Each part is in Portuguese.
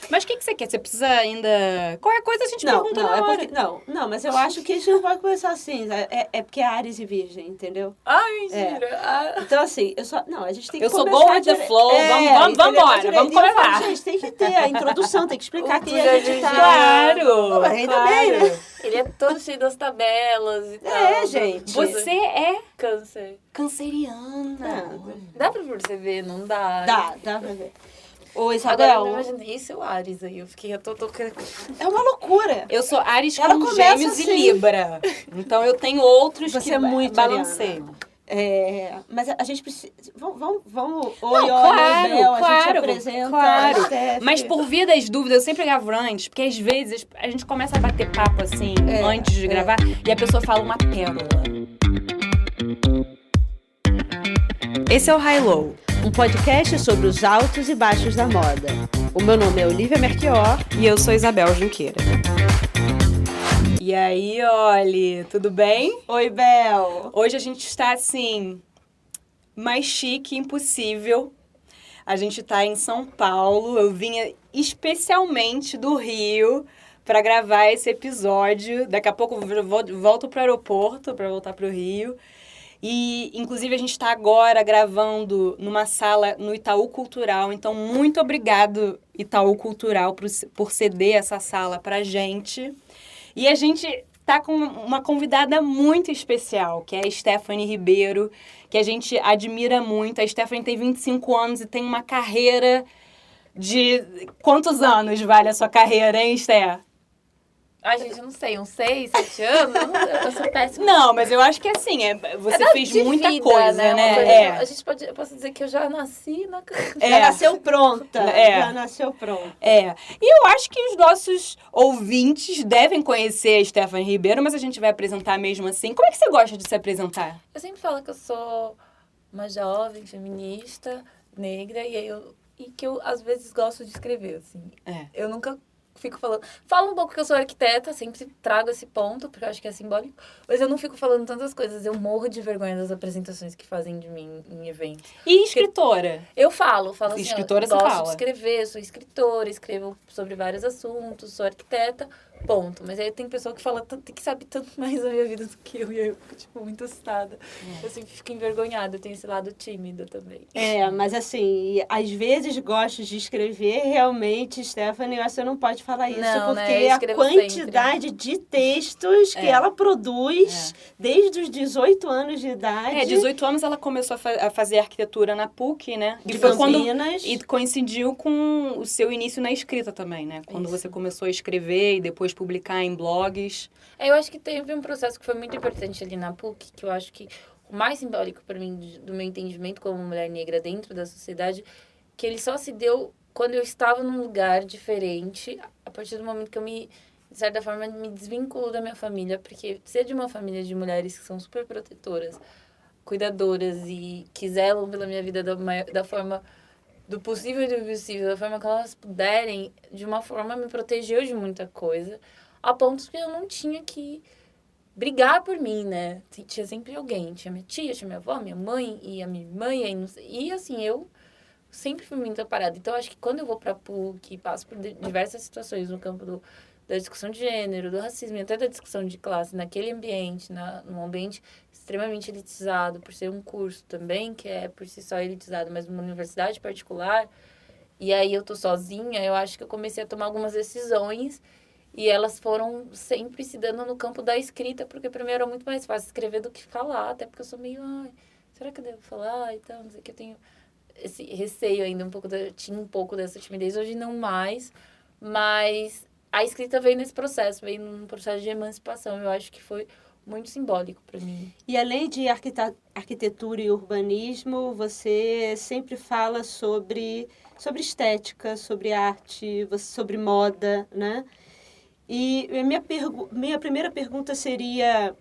Mas o que você quer? Você precisa ainda... Qualquer coisa a gente pergunta na hora. Não, mas eu acho que a gente não pode começar assim. É porque é Áries e Virgem, entendeu? Ai, mentira. Então, assim, a gente tem que eu sou começar... go with the flow. Vamos embora. Vamos começar. Gente, tem que ter a introdução, tem que explicar quem a gente tá... Claro. Ainda bem, né? Ele é todo cheio das tabelas e tal. Gente. Você é Câncer. canceriana. Dá pra perceber? Não dá. Dá pra ver. Ô, Agora Isabel... eu imaginei esse o Ares aí. Eu fiquei... É uma loucura. Eu sou Áries Ela com começa Gêmeos assim. e Libra. Então eu tenho outros Você que é muito balanceiam. Mas a gente precisa... Vamos... Claro, Bel, a gente claro, apresenta claro. a Steph. Mas por via das dúvidas, eu sempre gravo antes, porque às vezes a gente começa a bater papo assim, antes de gravar, e a pessoa fala uma pérola. Esse é o High Low, um podcast sobre os altos e baixos da moda. O meu nome é Olivia Merchior. E eu sou Isabel Junqueira. E aí, Oli, tudo bem? Oi, Bel. Hoje a gente está, assim, mais chique impossível. A gente tá em São Paulo. Eu vinha especialmente do Rio para gravar esse episódio. Daqui a pouco eu volto pro aeroporto para voltar pro Rio. E, inclusive, a gente está agora gravando numa sala no Itaú Cultural. Então, muito obrigado, Itaú Cultural, por ceder essa sala pra gente. E a gente tá com uma convidada muito especial, que é a Stephanie Ribeiro, que a gente admira muito. A Stephanie tem 25 anos e tem uma carreira de... Quantos anos vale a sua carreira, hein, Steph? Ai, gente, eu não sei, uns 6, 7 anos? Eu sou péssima. Não, mas eu acho que assim, você fez muita vida, coisa, né? Eu posso dizer que eu já nasci na... Já nasceu pronta. Já nasceu pronta. E eu acho que os nossos ouvintes devem conhecer a Stephanie Ribeiro, mas a gente vai apresentar mesmo assim. Como é que você gosta de se apresentar? Eu sempre falo que eu sou uma jovem feminista, negra, e que eu, às vezes, gosto de escrever, assim. Eu nunca... fico falando... Falo um pouco que eu sou arquiteta, sempre trago esse ponto, porque eu acho que é simbólico. Mas eu não fico falando tantas coisas. Eu morro de vergonha das apresentações que fazem de mim em eventos. E escritora? Eu falo assim, escritora eu você gosto fala. de escrever, sou escritora, escrevo sobre vários assuntos, sou arquiteta, ponto. Mas aí tem pessoa que fala tanto, que sabe tanto mais da minha vida do que eu, e aí eu fico, tipo, muito assustada. Eu sempre fico envergonhada, eu tenho esse lado tímido também. Mas assim, às vezes gosto de escrever, realmente, Stephanie, eu acho que você não pode falar isso, Não, porque né? Eu a escrevo quantidade de textos que ela produz desde os 18 anos de idade. 18 anos ela começou a fazer arquitetura na PUC, né? De E foi Campinas. E coincidiu com o seu início na escrita também, né? Quando você começou a escrever e depois publicar em blogs. Eu acho que teve um processo que foi muito importante ali na PUC, que eu acho que o mais simbólico para mim, do meu entendimento como mulher negra dentro da sociedade, que ele só se deu quando eu estava num lugar diferente, a partir do momento que eu de certa forma, me desvinculo da minha família, porque ser de uma família de mulheres que são super protetoras, cuidadoras e que zelam pela minha vida da forma do possível e do impossível, da forma que elas puderem, de uma forma me protegeu de muita coisa, a ponto que eu não tinha que brigar por mim, né? Tinha sempre alguém, tinha minha tia, tinha minha avó, minha mãe e a minha irmã, e assim, eu sempre fui muito parada. Então, acho que quando eu vou pra PUC e passo por diversas situações no campo da discussão de gênero, do racismo e até da discussão de classe, naquele ambiente, num ambiente extremamente elitizado, por ser um curso também, que é por si só elitizado, mas numa universidade particular, e aí eu tô sozinha, eu acho que eu comecei a tomar algumas decisões, e elas foram sempre se dando no campo da escrita, porque pra mim era muito mais fácil escrever do que falar, até porque eu sou meio, será que eu devo falar e tal, não sei o que, eu tenho esse receio ainda, tinha um pouco dessa timidez, hoje não mais, mas a escrita veio nesse processo, veio num processo de emancipação, eu acho que foi muito simbólico para mim. E além de arquitetura e urbanismo, você sempre fala sobre estética, sobre arte, sobre moda, né? E minha primeira pergunta seria,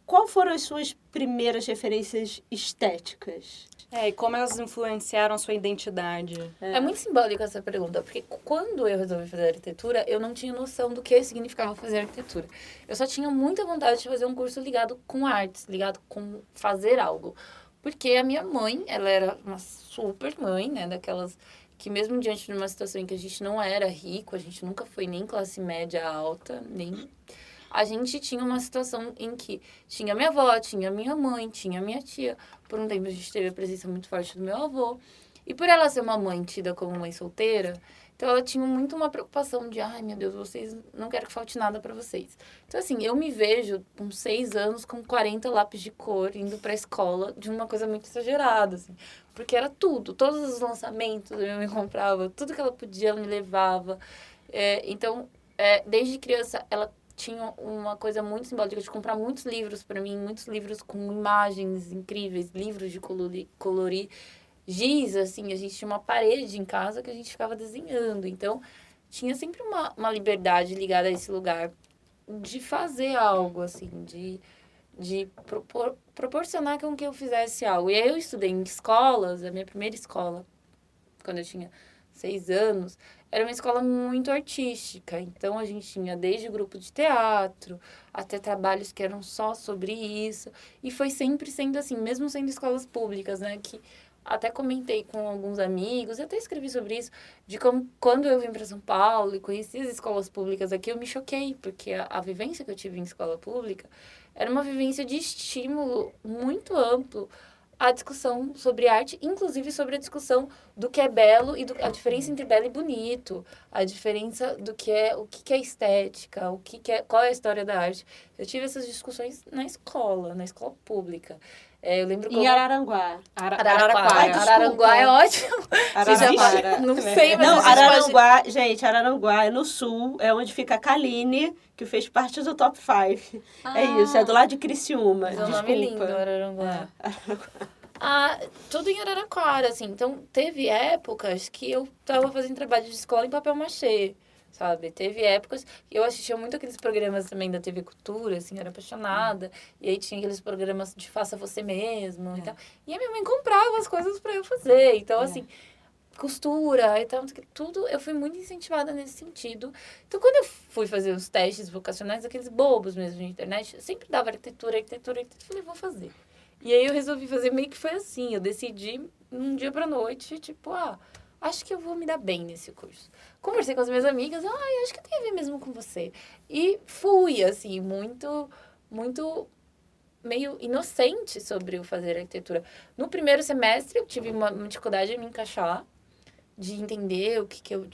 qual foram as suas primeiras referências estéticas? E como elas influenciaram a sua identidade? É muito simbólico essa pergunta, porque quando eu resolvi fazer arquitetura, eu não tinha noção do que significava fazer arquitetura. Eu só tinha muita vontade de fazer um curso ligado com artes, ligado com fazer algo. Porque a minha mãe, ela era uma super mãe, né, daquelas que mesmo diante de uma situação em que a gente não era rico, a gente nunca foi nem classe média alta, nem... A gente tinha uma situação em que tinha minha avó, tinha minha mãe, tinha minha tia. Por um tempo a gente teve a presença muito forte do meu avô. E por ela ser uma mãe tida como mãe solteira, então ela tinha muito uma preocupação de, ai meu Deus, vocês não quero que falte nada pra vocês. Então assim, eu me vejo com 6 anos, com 40 lápis de cor, indo pra escola de uma coisa muito exagerada, assim. Porque era tudo, todos os lançamentos eu me comprava, tudo que ela podia ela me levava. Então, desde criança, ela tinha uma coisa muito simbólica de comprar muitos livros para mim, muitos livros com imagens incríveis, livros de colorir, giz, assim, a gente tinha uma parede em casa que a gente ficava desenhando, então tinha sempre uma liberdade ligada a esse lugar de fazer algo, assim, de proporcionar com que eu fizesse algo. E aí eu estudei em escolas, a minha primeira escola, quando eu tinha 6 anos, era uma escola muito artística. Então, a gente tinha desde grupo de teatro até trabalhos que eram só sobre isso. E foi sempre sendo assim, mesmo sendo escolas públicas, né? Que até comentei com alguns amigos, e até escrevi sobre isso, de como quando eu vim para São Paulo e conheci as escolas públicas aqui, eu me choquei, porque a vivência que eu tive em escola pública era uma vivência de estímulo muito amplo a discussão sobre arte, inclusive sobre a discussão do que é belo e a diferença entre belo e bonito, a diferença do que é o que é estética, qual é a história da arte. Eu tive essas discussões na escola pública. Eu lembro como... Em Araranguá. Araranguá é ótimo. Araraquara. Não sei, mas Não, a gente Araranguá, gente, Araranguá é no sul, é onde fica a Caline, que fez parte do Top 5. É isso, é do lado de Criciúma. Mas é um Desculpa. nome lindo, Araranguá. Tudo em Araraquara, assim. Então, teve épocas que eu tava fazendo trabalho de escola em papel machê, sabe? Teve épocas que eu assistia muito aqueles programas também da TV Cultura, assim, era apaixonada. E aí tinha aqueles programas de faça você mesmo e tal. E a minha mãe comprava as coisas pra eu fazer. Então, assim, costura e tal, tudo, eu fui muito incentivada nesse sentido. Então, quando eu fui fazer os testes vocacionais, aqueles bobos mesmo de internet, eu sempre dava arquitetura, falei, vou fazer. E aí eu resolvi fazer, meio que foi assim, eu decidi um dia pra noite, tipo, acho que eu vou me dar bem nesse curso. Conversei com as minhas amigas, acho que tem a ver mesmo com você. E fui, assim, muito meio inocente sobre o fazer arquitetura. No primeiro semestre, eu tive uma dificuldade em me encaixar, de entender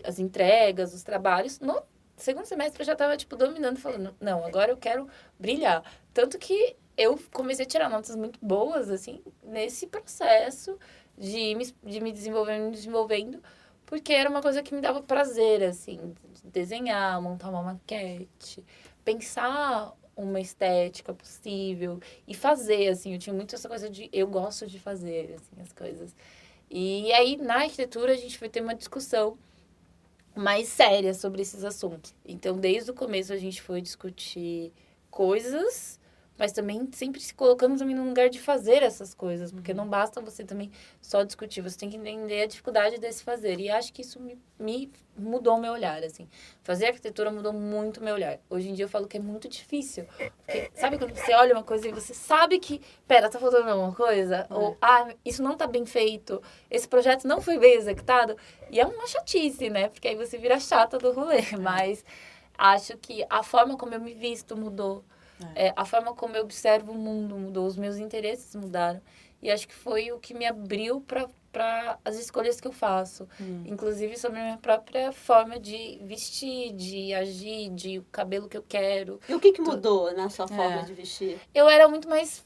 as entregas, os trabalhos. No segundo semestre, eu já estava, tipo, dominando, falando, não, agora eu quero brilhar. Tanto que eu comecei a tirar notas muito boas, assim, nesse processo de me desenvolvendo, porque era uma coisa que me dava prazer, assim, desenhar, montar uma maquete, pensar uma estética possível e fazer, assim, eu tinha muito essa coisa de eu gosto de fazer, assim, as coisas. E aí, na arquitetura, a gente foi ter uma discussão mais séria sobre esses assuntos. Então, desde o começo, a gente foi discutir coisas, mas também sempre se colocando também no lugar de fazer essas coisas, porque não basta você também só discutir, você tem que entender a dificuldade desse fazer. E acho que isso me mudou o meu olhar, assim. Fazer arquitetura mudou muito o meu olhar. Hoje em dia eu falo que é muito difícil. Porque, sabe quando você olha uma coisa e você sabe que, pera, tá faltando alguma coisa? Ou, isso não tá bem feito, esse projeto não foi bem executado. E é uma chatice, né? Porque aí você vira chata do rolê. Mas acho que a forma como eu me visto mudou. A forma como eu observo o mundo mudou, os meus interesses mudaram. E acho que foi o que me abriu para as escolhas que eu faço. Inclusive sobre a minha própria forma de vestir, de agir, de o cabelo que eu quero. E o que mudou na sua forma de vestir? Eu era muito mais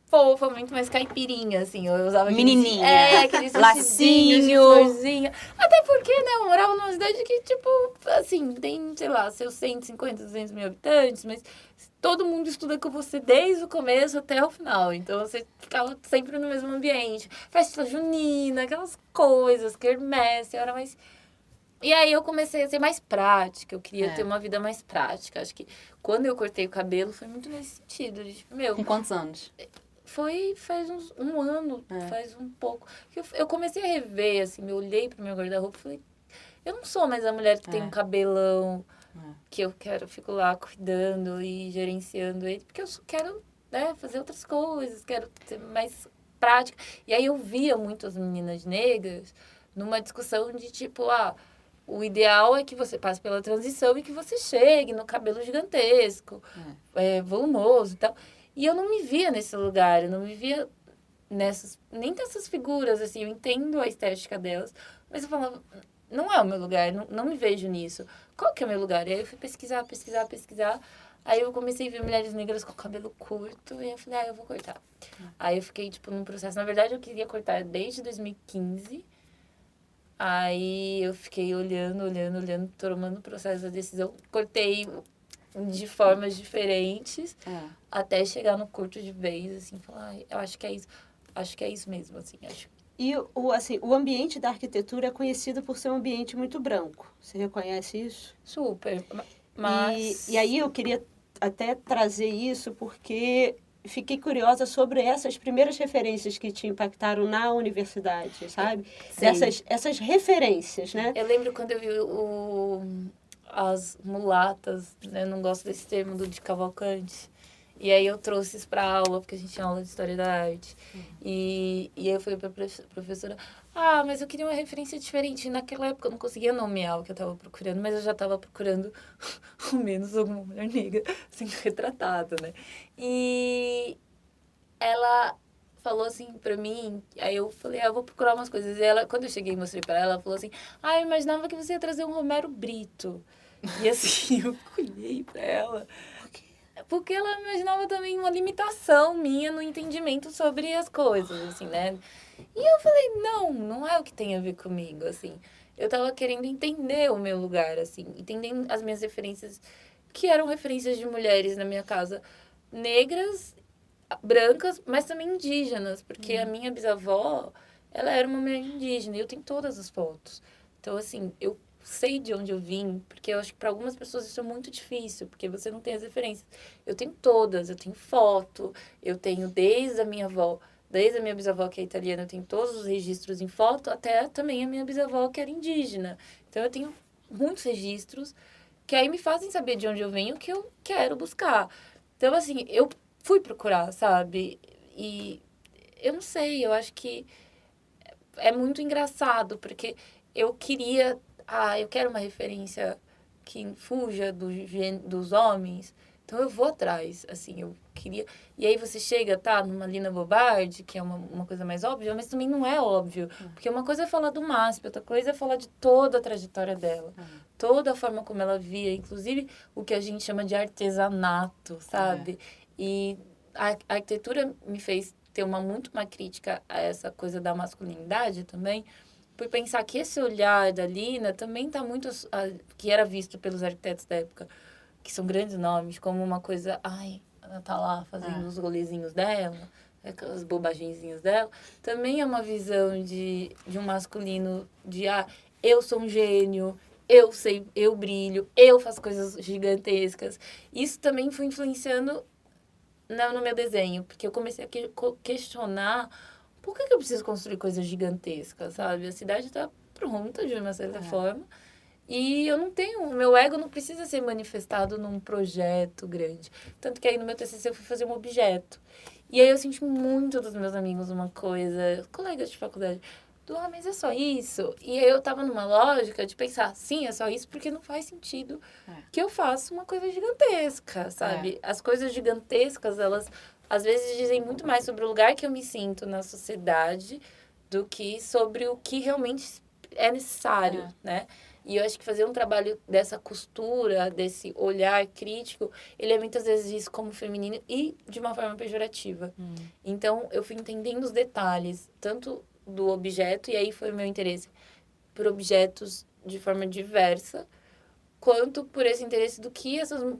fofa, muito mais caipirinha, assim. Eu usava menininha, aqueles lacinho, florzinha. Até porque, né, eu morava numa cidade que, tipo, assim, tem, sei lá, seus 150, 200 mil habitantes, mas todo mundo estuda com você desde o começo até o final. Então, você ficava sempre no mesmo ambiente. Festa junina, aquelas coisas, quermesse, era mais... E aí, eu comecei a ser mais prática. Eu queria ter uma vida mais prática. Acho que quando eu cortei o cabelo, foi muito nesse sentido. De, tipo, Com quantos anos? Faz um ano, faz um pouco. Eu comecei a rever, assim, eu olhei pro meu guarda-roupa e falei, eu não sou mais a mulher que tem um cabelão, que eu fico lá cuidando e gerenciando ele, porque eu quero, né, fazer outras coisas, quero ser mais prática. E aí eu via muitas meninas negras numa discussão de tipo, o ideal é que você passe pela transição e que você chegue no cabelo gigantesco, volumoso e tal. E eu não me via nesse lugar, eu não me via nem dessas figuras, assim, eu entendo a estética delas, mas eu falava, não é o meu lugar, não me vejo nisso. Qual que é o meu lugar? E aí eu fui pesquisar. Aí eu comecei a ver mulheres negras com cabelo curto e eu falei, eu vou cortar. Aí eu fiquei, tipo, num processo. Na verdade, eu queria cortar desde 2015. Aí eu fiquei olhando, tomando o processo da decisão. Cortei de formas diferentes até chegar no curto de vez, assim, falar, eu acho que é isso. Acho que é isso mesmo, assim, acho. E o ambiente da arquitetura é conhecido por ser um ambiente muito branco. Você reconhece isso? Super. Mas... E aí eu queria até trazer isso porque fiquei curiosa sobre essas primeiras referências que te impactaram na universidade, sabe? Essas referências, né? Eu lembro quando eu vi as mulatas, né? Eu não gosto desse termo de Cavalcante. E aí eu trouxe isso para aula, porque a gente tinha aula de História da Arte. E aí eu falei para a professora, mas eu queria uma referência diferente. Naquela época eu não conseguia nomear o que eu estava procurando, mas eu já estava procurando ao menos alguma mulher negra sendo retratada, né? E ela falou assim pra mim, aí eu falei, eu vou procurar umas coisas. E ela, quando eu cheguei e mostrei pra ela, ela falou assim, eu imaginava que você ia trazer um Romero Brito. E assim, eu olhei pra ela. Porque ela imaginava também uma limitação minha no entendimento sobre as coisas, assim, né? E eu falei, não é o que tem a ver comigo, assim. Eu tava querendo entender o meu lugar, assim, entendendo as minhas referências, que eram referências de mulheres na minha casa, negras, brancas, mas também indígenas, porque a minha bisavó, ela era uma mulher indígena, e eu tenho todas as fotos. Então, assim, eu sei de onde eu vim, porque eu acho que para algumas pessoas isso é muito difícil, porque você não tem as referências. Eu tenho todas, eu tenho foto, eu tenho desde a minha avó, desde a minha bisavó que é italiana, eu tenho todos os registros em foto, até também a minha bisavó que era indígena. Então eu tenho muitos registros que aí me fazem saber de onde eu venho, o que eu quero buscar. Então, assim, eu fui procurar, sabe? E eu não sei, eu acho que é muito engraçado, porque eu queria... eu quero uma referência que fuja dos homens, então eu vou atrás, assim, eu queria... E aí você chega, numa Lina Bobardi, que é uma coisa mais óbvia, mas também não é óbvio, porque uma coisa é falar do MASP, outra coisa é falar de toda a trajetória dela, toda a forma como ela via, inclusive o que a gente chama de artesanato, sabe? E a arquitetura me fez ter muito uma crítica a essa coisa da masculinidade também, por pensar que esse olhar da Lina também está muito... que era visto pelos arquitetos da época, que são grandes nomes, como uma coisa... ela tá lá fazendo os rolezinhos dela, as bobagenzinhas dela. Também é uma visão de um masculino de... eu sou um gênio, eu sei, eu brilho, eu faço coisas gigantescas. Isso também foi influenciando no meu desenho, porque eu comecei a questionar... Por que eu preciso construir coisas gigantescas, sabe? A cidade está pronta, de uma certa forma. E eu não tenho... O meu ego não precisa ser manifestado num projeto grande. Tanto que aí no meu TCC eu fui fazer um objeto. E aí eu senti muito dos meus amigos uma coisa... Colegas de faculdade. Mas é só isso? E aí eu tava numa lógica de pensar... Sim, é só isso porque não faz sentido que eu faça uma coisa gigantesca, sabe? As coisas gigantescas, elas... às vezes dizem muito mais sobre o lugar que eu me sinto na sociedade do que sobre o que realmente é necessário, né? E eu acho que fazer um trabalho dessa costura, desse olhar crítico, ele é muitas vezes visto como feminino e de uma forma pejorativa. Então, eu fui entendendo os detalhes, tanto do objeto, e aí foi o meu interesse por objetos de forma diversa, quanto por esse interesse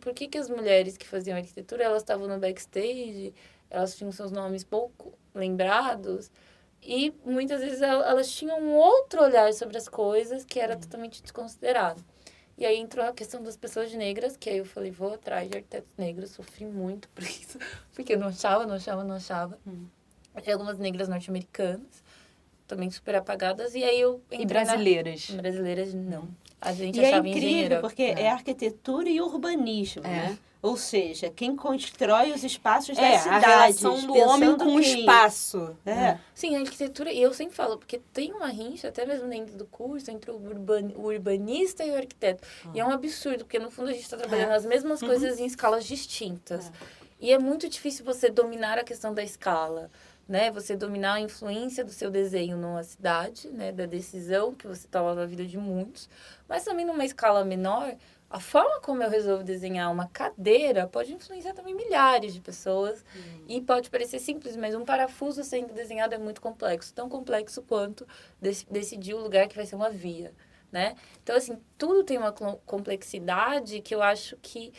por que as mulheres que faziam arquitetura, elas estavam no backstage, elas tinham seus nomes pouco lembrados, e muitas vezes elas tinham um outro olhar sobre as coisas que era totalmente desconsiderado. E aí entrou a questão das pessoas negras, que aí eu falei, vou atrás de arquitetos negros, sofri muito por isso, porque eu não achava. Tinha algumas negras norte-americanas, também super apagadas. E aí eu E brasileiras? Brasileiras, não. A gente E é achava incrível, engenheira. porque é arquitetura e urbanismo, né? Ou seja, quem constrói os espaços das cidades. A relação do homem com o espaço. Sim, a arquitetura, e eu sempre falo, porque tem uma rincha, até mesmo dentro do curso, entre o urbanista e o arquiteto. E é um absurdo, porque no fundo a gente está trabalhando as mesmas coisas em escalas distintas. E é muito difícil você dominar a questão da escala, né? Você dominar a influência do seu desenho numa cidade, né? Da decisão que você toma na vida de muitos. Mas também numa escala menor, a forma como eu resolvo desenhar uma cadeira pode influenciar também milhares de pessoas. E pode parecer simples, mas um parafuso sendo desenhado é muito complexo. Tão complexo quanto decidir o lugar que vai ser uma via, né? Então, assim, tudo tem uma complexidade que eu acho que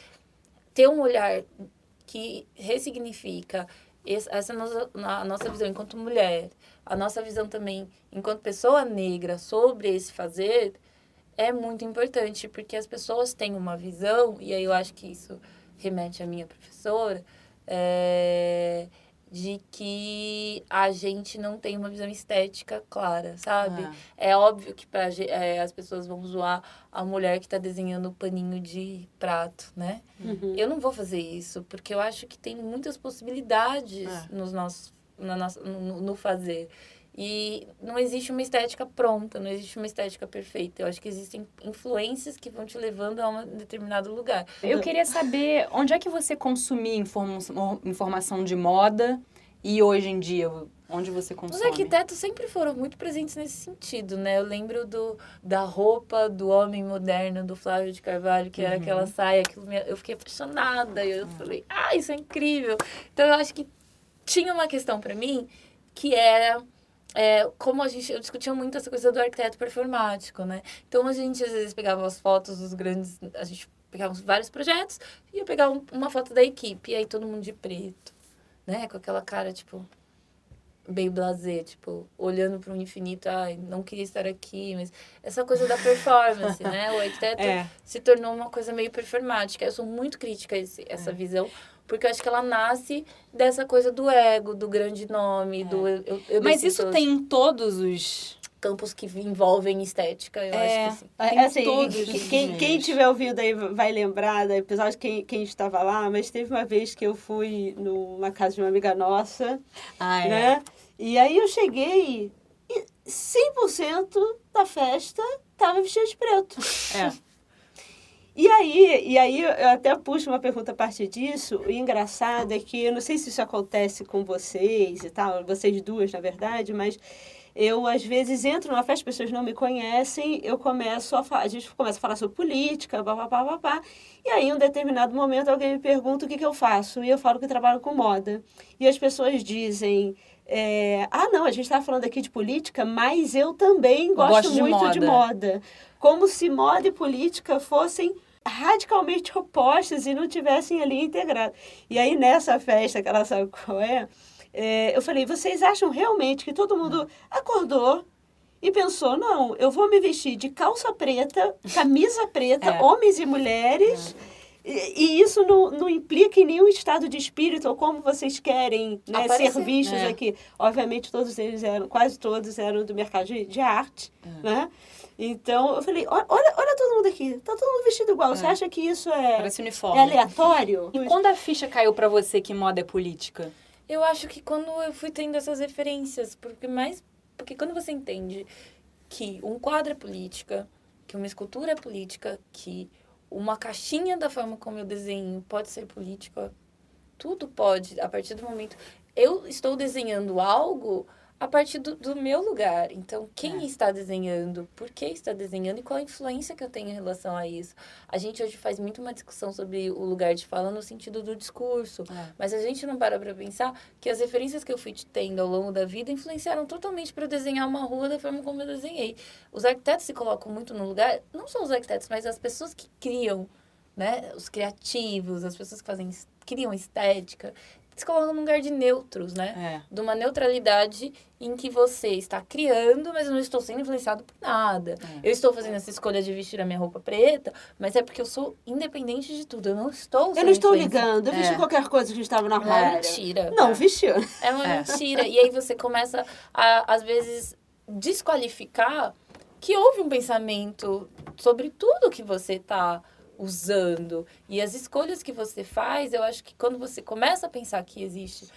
ter um olhar que ressignifica essa a nossa visão enquanto mulher, a nossa visão também enquanto pessoa negra sobre esse fazer é muito importante, porque as pessoas têm uma visão, e aí eu acho que isso remete à minha professora, de que a gente não tem uma visão estética clara, sabe? É óbvio que as pessoas vão zoar a mulher que está desenhando o paninho de prato, né? Eu não vou fazer isso, porque eu acho que tem muitas possibilidades no fazer. E não existe uma estética pronta, não existe uma estética perfeita. Eu acho que existem influências que vão te levando a um determinado lugar. Eu queria saber onde é que você consumia informação de moda e hoje em dia, onde você consome? Os arquitetos sempre foram muito presentes nesse sentido, né? Eu lembro da roupa do homem moderno, do Flávio de Carvalho, que era aquela saia, eu fiquei apaixonada. E eu falei, isso é incrível. Então, eu acho que tinha uma questão para mim que era... como eu discutia muito essa coisa do arquiteto performático, né? Então, a gente, às vezes, pegava as fotos dos grandes... A gente pegava vários projetos e ia pegar uma foto da equipe. E aí, todo mundo de preto, né? Com aquela cara, tipo... bem blasé, tipo... olhando para o infinito. Não queria estar aqui, mas... essa coisa da performance, né? O arquiteto se tornou uma coisa meio performática. Eu sou muito crítica a essa visão... Porque eu acho que ela nasce dessa coisa do ego, do grande nome, do... Mas isso tem em todos os... campos que envolvem estética, eu acho que sim. Assim, todos. Quem estiver ouvindo aí vai lembrar do episódio, quem estava lá, mas teve uma vez que eu fui numa casa de uma amiga nossa, né? E aí eu cheguei e 100% da festa estava vestida de preto. E aí, eu até puxo uma pergunta a partir disso. O engraçado é que, eu não sei se isso acontece com vocês e tal, vocês duas, na verdade, mas eu, às vezes, entro numa festa, as pessoas não me conhecem, a gente começa a falar sobre política, papapá, e aí, em um determinado momento, alguém me pergunta o que eu faço, e eu falo que trabalho com moda. E as pessoas dizem... não, a gente estava falando aqui de política, mas eu também gosto muito de moda. Como se moda e política fossem radicalmente opostas e não tivessem ali integrado. E aí, nessa festa, que ela sabe qual eu falei, vocês acham realmente que todo mundo acordou e pensou, não, eu vou me vestir de calça preta, camisa preta, homens e mulheres... E isso não implica em nenhum estado de espírito ou como vocês querem, né, ser vistos aqui. Obviamente, quase todos eram do mercado de arte, né? Então, eu falei, olha todo mundo aqui, tá todo mundo vestido igual. Você acha que isso parece uniforme. É aleatório? E quando a ficha caiu pra você que moda é política? Eu acho que quando eu fui tendo essas referências, porque quando você entende que um quadro é política, que uma escultura é política, que uma caixinha da forma como eu desenho pode ser política, tudo pode, a partir do momento... Eu estou desenhando algo a partir do meu lugar. Então, quem está desenhando, por que está desenhando e qual a influência que eu tenho em relação a isso. A gente hoje faz muito uma discussão sobre o lugar de fala no sentido do discurso, mas a gente não para pensar que as referências que eu fui tendo ao longo da vida influenciaram totalmente para eu desenhar uma rua da forma como eu desenhei. Os arquitetos se colocam muito no lugar, não só os arquitetos, mas as pessoas que criam, né? Os criativos, as pessoas que criam estética, se colocam num lugar de neutros, né? De uma neutralidade em que você está criando, mas eu não estou sendo influenciado por nada. Eu estou fazendo essa escolha de vestir a minha roupa preta, mas é porque eu sou independente de tudo. Eu não estou ligando. Eu vesti qualquer coisa que estava na armário. Mentira. Não, vestiu. É uma mentira. E aí você começa a, às vezes, desqualificar que houve um pensamento sobre tudo que você está usando. E as escolhas que você faz, eu acho que quando você começa a pensar que existe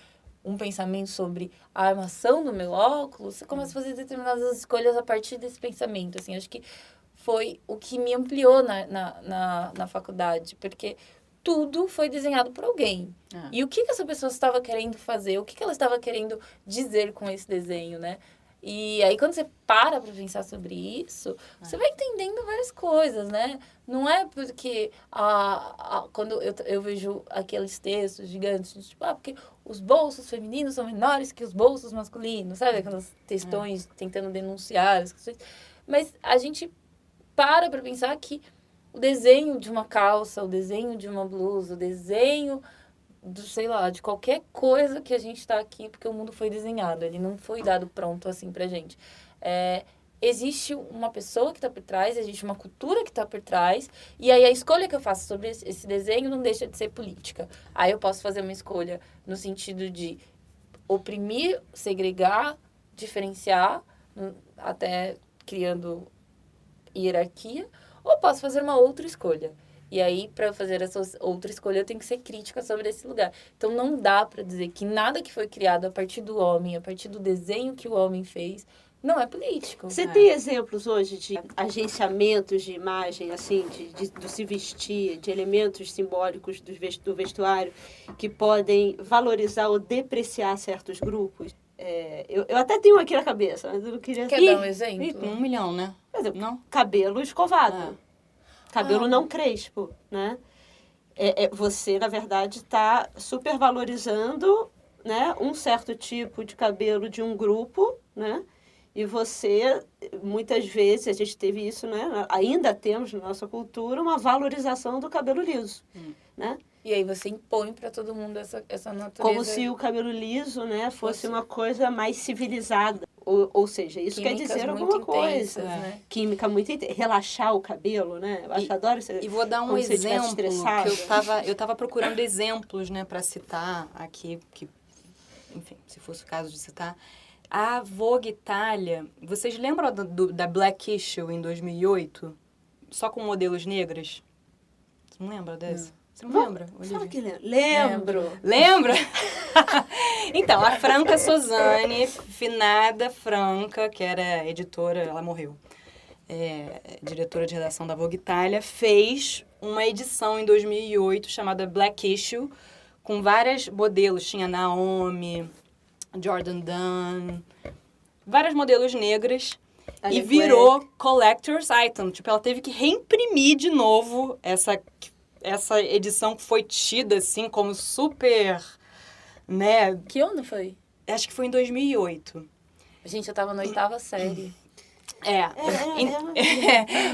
um pensamento sobre a armação do meu óculos, você começa a fazer determinadas escolhas a partir desse pensamento. Assim, acho que foi o que me ampliou na faculdade, porque tudo foi desenhado por alguém. E o que essa pessoa estava querendo fazer? O que ela estava querendo dizer com esse desenho, né? E aí, quando você para pensar sobre isso, você vai entendendo várias coisas, né? Não é porque quando eu vejo aqueles textos gigantes, tipo, porque os bolsos femininos são menores que os bolsos masculinos, sabe? Aquelas textões tentando denunciar as questões. Mas a gente para pensar que o desenho de uma calça, o desenho de uma blusa, o desenho sei lá, de qualquer coisa que a gente está aqui, porque o mundo foi desenhado, ele não foi dado pronto assim pra gente. Existe uma pessoa que está por trás, existe uma cultura que está por trás, e aí a escolha que eu faço sobre esse desenho não deixa de ser política. Aí eu posso fazer uma escolha no sentido de oprimir, segregar, diferenciar, até criando hierarquia, ou posso fazer uma outra escolha. E aí, para eu fazer essa outra escolha, eu tenho que ser crítica sobre esse lugar. Então, não dá para dizer que nada que foi criado a partir do homem, a partir do desenho que o homem fez, não é político. Você tem exemplos hoje de agenciamentos de imagem, assim, do se vestir, de elementos simbólicos do vestuário que podem valorizar ou depreciar certos grupos? Eu até tenho aqui na cabeça, mas eu não queria... Quer dar um exemplo? 1 milhão, né? Por exemplo, não? Cabelo escovado. Cabelo não crespo, né? Você, na verdade, está supervalorizando, né, um certo tipo de cabelo de um grupo, né? E você, muitas vezes, a gente teve isso, né? Ainda temos na nossa cultura uma valorização do cabelo liso, né? E aí você impõe para todo mundo essa natureza. Como se o cabelo liso, né, fosse uma coisa mais civilizada. Ou seja, isso Químicas quer dizer muito alguma coisa. intensas, né? Química muito intensa. Relaxar o cabelo, né? Eu adoro isso. E vou dar um exemplo que eu tava procurando exemplos, né, para citar aqui, que, enfim, se fosse o caso de citar. A Vogue Itália, vocês lembram da Black Issue em 2008? Só com modelos negras? Você não lembra dessa? Você não lembra? Fala que lembro. Lembra? Então, a Franca Sozani, finada Franca, que era editora, ela morreu, diretora de redação da Vogue Itália, fez uma edição em 2008 chamada Black Issue, com várias modelos. Tinha Naomi, Jordan Dunn, várias modelos negras. E virou collector's item. Tipo, ela teve que reimprimir de novo essa edição que foi tida, assim, como super, né? Que ano foi? Acho que foi em 2008. Gente, eu tava na 8ª série.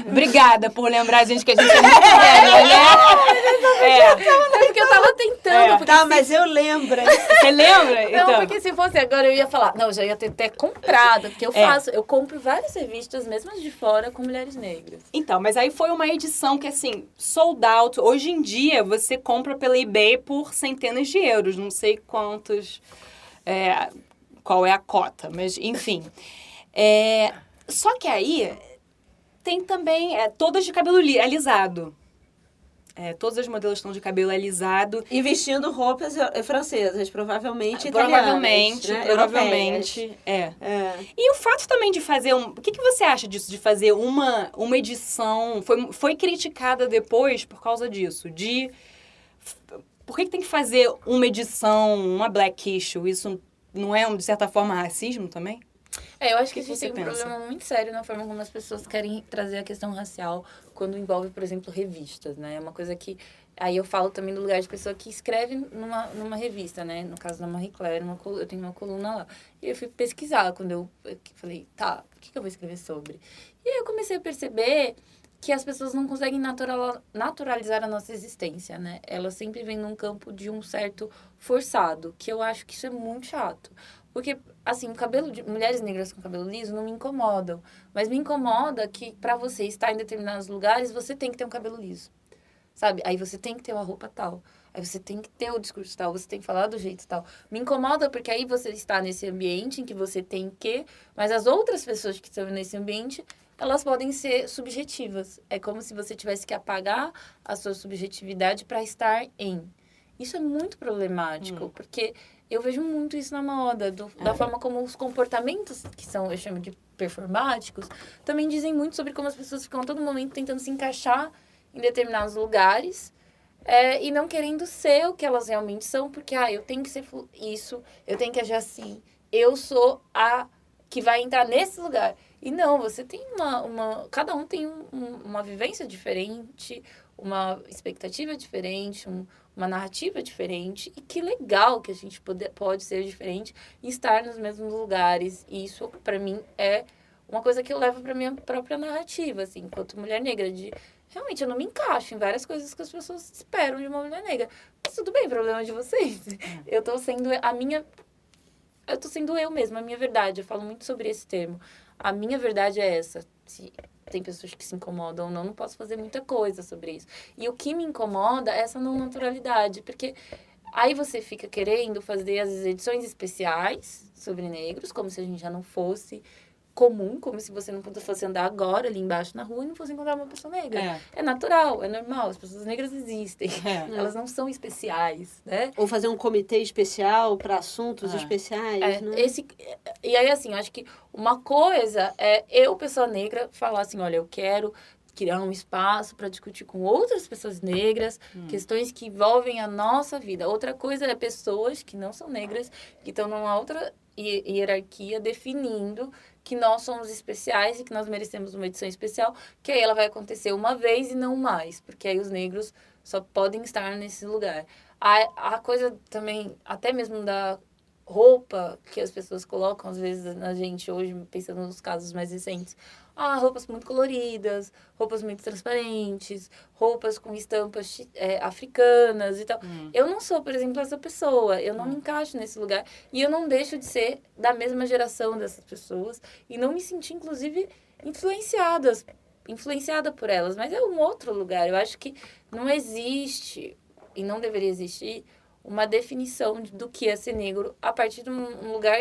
Obrigada por lembrar a gente que a gente é muito velha, né? Porque eu tava tentando. Mas eu lembro. Você lembra? Não, então. porque se fosse agora eu ia falar, não, eu já ia ter até comprado, porque eu compro várias revistas, mesmo as de fora, com mulheres negras. Então, mas aí foi uma edição que, assim, sold out. Hoje em dia, você compra pela eBay por centenas de euros, não sei quantos, qual é a cota, mas, enfim. Só que aí tem também todas de cabelo alisado. Todas as modelos estão de cabelo alisado. E vestindo roupas francesas, provavelmente italianas. Provavelmente. E o fato também de fazer o que você acha disso, de fazer uma edição... Foi criticada depois por causa disso. Por que tem que fazer uma edição, uma Black Issue? Isso não é, de certa forma, racismo também? Eu acho que a gente tem um problema muito sério na forma como as pessoas querem trazer a questão racial quando envolve, por exemplo, revistas, né? É uma coisa que... Aí eu falo também do lugar de pessoa que escreve numa revista, né? No caso da Marie Claire, eu tenho uma coluna lá. E eu fui pesquisar quando eu falei, tá, o que eu vou escrever sobre? E aí eu comecei a perceber que as pessoas não conseguem naturalizar a nossa existência, né? Elas sempre vêm num campo de um certo forçado, que eu acho que isso é muito chato. Porque, assim, o cabelo de mulheres negras com cabelo liso não me incomodam. Mas me incomoda que, pra você estar em determinados lugares, você tem que ter um cabelo liso. Sabe? Aí você tem que ter uma roupa tal. Aí você tem que ter o discurso tal, você tem que falar do jeito tal. Me incomoda porque aí você está nesse ambiente em que você tem que... Mas as outras pessoas que estão nesse ambiente, elas podem ser subjetivas. É como se você tivesse que apagar a sua subjetividade para estar em. Isso é muito problemático, porque eu vejo muito isso na moda, da forma como os comportamentos, que são, eu chamo de performáticos, também dizem muito sobre como as pessoas ficam a todo momento tentando se encaixar em determinados lugares, e não querendo ser o que elas realmente são, porque, eu tenho que ser isso, eu tenho que agir assim, eu sou a que vai entrar nesse lugar. E não, você tem cada um tem uma vivência diferente, uma expectativa diferente, uma narrativa diferente. E que legal que a gente pode ser diferente e estar nos mesmos lugares. E isso, para mim, é uma coisa que eu levo para minha própria narrativa, assim, enquanto mulher negra, de... Realmente, eu não me encaixo em várias coisas que as pessoas esperam de uma mulher negra. Mas tudo bem, problema de vocês. Eu tô sendo eu mesma, a minha verdade. Eu falo muito sobre esse termo. A minha verdade é essa. Se tem pessoas que se incomodam ou não posso fazer muita coisa sobre isso. E o que me incomoda é essa não naturalidade. Porque aí você fica querendo fazer as edições especiais sobre negros, como se a gente já não fosse comum, como se você não fosse andar agora ali embaixo na rua e não fosse encontrar uma pessoa negra. É natural, é normal, as pessoas negras existem. Elas não são especiais, né? Ou fazer um comitê especial para assuntos especiais, né? E aí, assim, eu acho que uma coisa é eu, pessoa negra, falar assim, olha, eu quero criar um espaço para discutir com outras pessoas negras questões que envolvem a nossa vida. Outra coisa é pessoas que não são negras, que estão numa outra hierarquia definindo que nós somos especiais e que nós merecemos uma edição especial, que aí ela vai acontecer uma vez e não mais, porque aí os negros só podem estar nesse lugar. A coisa também, até mesmo da roupa que as pessoas colocam, às vezes, na gente hoje, pensando nos casos mais recentes. Roupas muito coloridas, roupas muito transparentes, roupas com estampas africanas e tal. Eu não sou, por exemplo, essa pessoa. Eu não me encaixo nesse lugar. E eu não deixo de ser da mesma geração dessas pessoas. E não me senti, inclusive, influenciada por elas. Mas é um outro lugar. Eu acho que não existe, e não deveria existir, uma definição do que é ser negro a partir de um lugar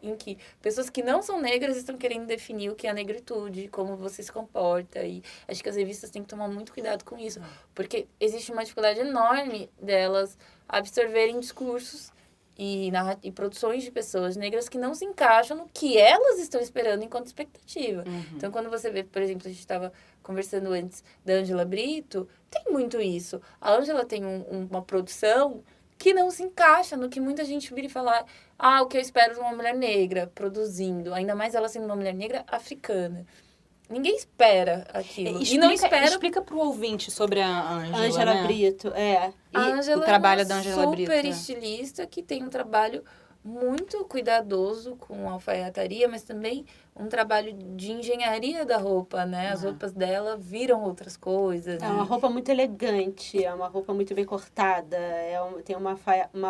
em que pessoas que não são negras estão querendo definir o que é a negritude, como você se comporta. E acho que as revistas têm que tomar muito cuidado com isso, porque existe uma dificuldade enorme delas absorverem discursos e produções de pessoas negras que não se encaixam no que elas estão esperando enquanto expectativa. Então, quando você vê, por exemplo, a gente estava conversando antes da Ângela Brito, tem muito isso. A Ângela tem uma produção que não se encaixa no que muita gente vira e falar, o que eu espero de uma mulher negra produzindo, ainda mais ela sendo uma mulher negra africana. Ninguém espera aquilo. Explica pro ouvinte sobre a Ângela, Ângela Brito, A Ângela o trabalho é da uma Ângela Brito. super estilista que tem um trabalho muito cuidadoso com a alfaiataria, mas também um trabalho de engenharia da roupa, né? As roupas dela viram outras coisas. É uma roupa muito elegante, é uma roupa muito bem cortada, tem uma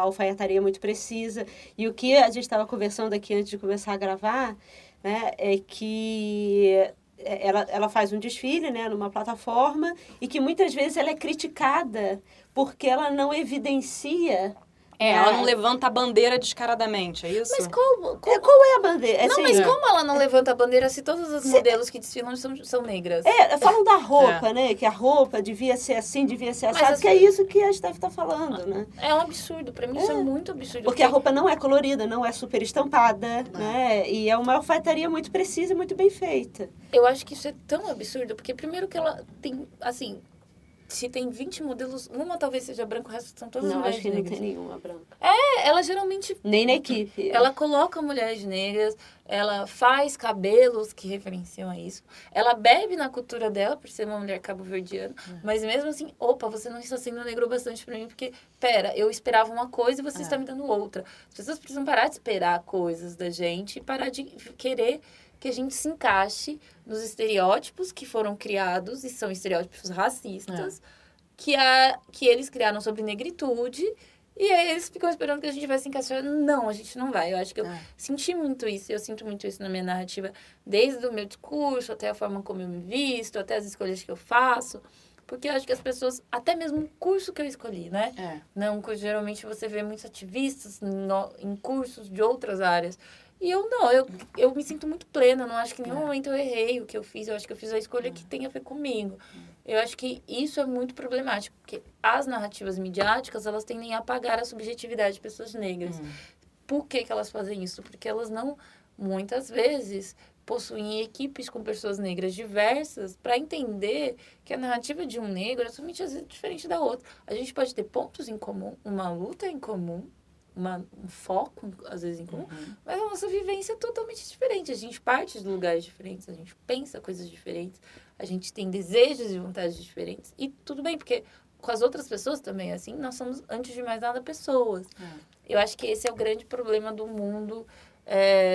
alfaiataria muito precisa. E o que a gente estava conversando aqui antes de começar a gravar, né, é que ela faz um desfile, né, numa plataforma e que muitas vezes ela é criticada porque ela não evidencia... ela não levanta a bandeira descaradamente, é isso? Mas qual é a bandeira? Não, mas como ela não levanta a bandeira se todos os modelos que desfilam são negras? Falam da roupa, né? Que a roupa devia ser assim, devia ser assado, que é isso que a Steph está falando, né? É um absurdo, pra mim isso é muito absurdo. Porque a roupa não é colorida, não é super estampada, né? E é uma alfaiataria muito precisa e muito bem feita. Eu acho que isso é tão absurdo, porque primeiro que ela tem, assim... Se tem 20 modelos, uma talvez seja branca, o resto são todas mulheres negras. Não, acho que não tem nenhuma branca. Ela geralmente... Nem na equipe. Ela coloca mulheres negras, ela faz cabelos que referenciam a isso. Ela bebe na cultura dela, por ser uma mulher cabo-verdiana. Mas mesmo assim, você não está sendo negro bastante pra mim, porque, eu esperava uma coisa e você está me dando outra. As pessoas precisam parar de esperar coisas da gente e parar de querer que a gente se encaixe nos estereótipos que foram criados, e são estereótipos racistas, que eles criaram sobre negritude, e aí eles ficam esperando que a gente vai se encaixar. Não, a gente não vai. Eu acho que eu senti muito isso, eu sinto muito isso na minha narrativa, desde o meu discurso, até a forma como eu me visto, até as escolhas que eu faço, Porque eu acho que as pessoas, até mesmo o curso que eu escolhi, né? Não, geralmente você vê muitos ativistas em cursos de outras áreas. E eu não, eu me sinto muito plena, não acho que em nenhum momento eu errei o que eu fiz, eu acho que eu fiz a escolha que tem a ver comigo. Eu acho que isso é muito problemático, porque as narrativas midiáticas, elas tendem a apagar a subjetividade de pessoas negras. Por que elas fazem isso? Porque elas não, muitas vezes, possuem equipes com pessoas negras diversas para entender que a narrativa de um negro é totalmente diferente da outra. A gente pode ter pontos em comum, uma luta em comum, um foco, às vezes, em comum, mas a nossa vivência é totalmente diferente. A gente parte de lugares diferentes, a gente pensa coisas diferentes, a gente tem desejos e vontades diferentes. E tudo bem, porque com as outras pessoas também, assim, nós somos, antes de mais nada, pessoas. Eu acho que esse é o grande problema do mundo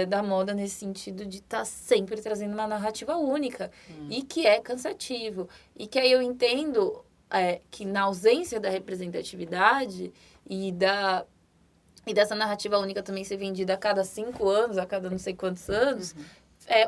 da moda, nesse sentido de estar sempre trazendo uma narrativa única e que é cansativo. E que aí eu entendo que na ausência da representatividade e dessa narrativa única também ser vendida a cada 5 anos, a cada não sei quantos anos,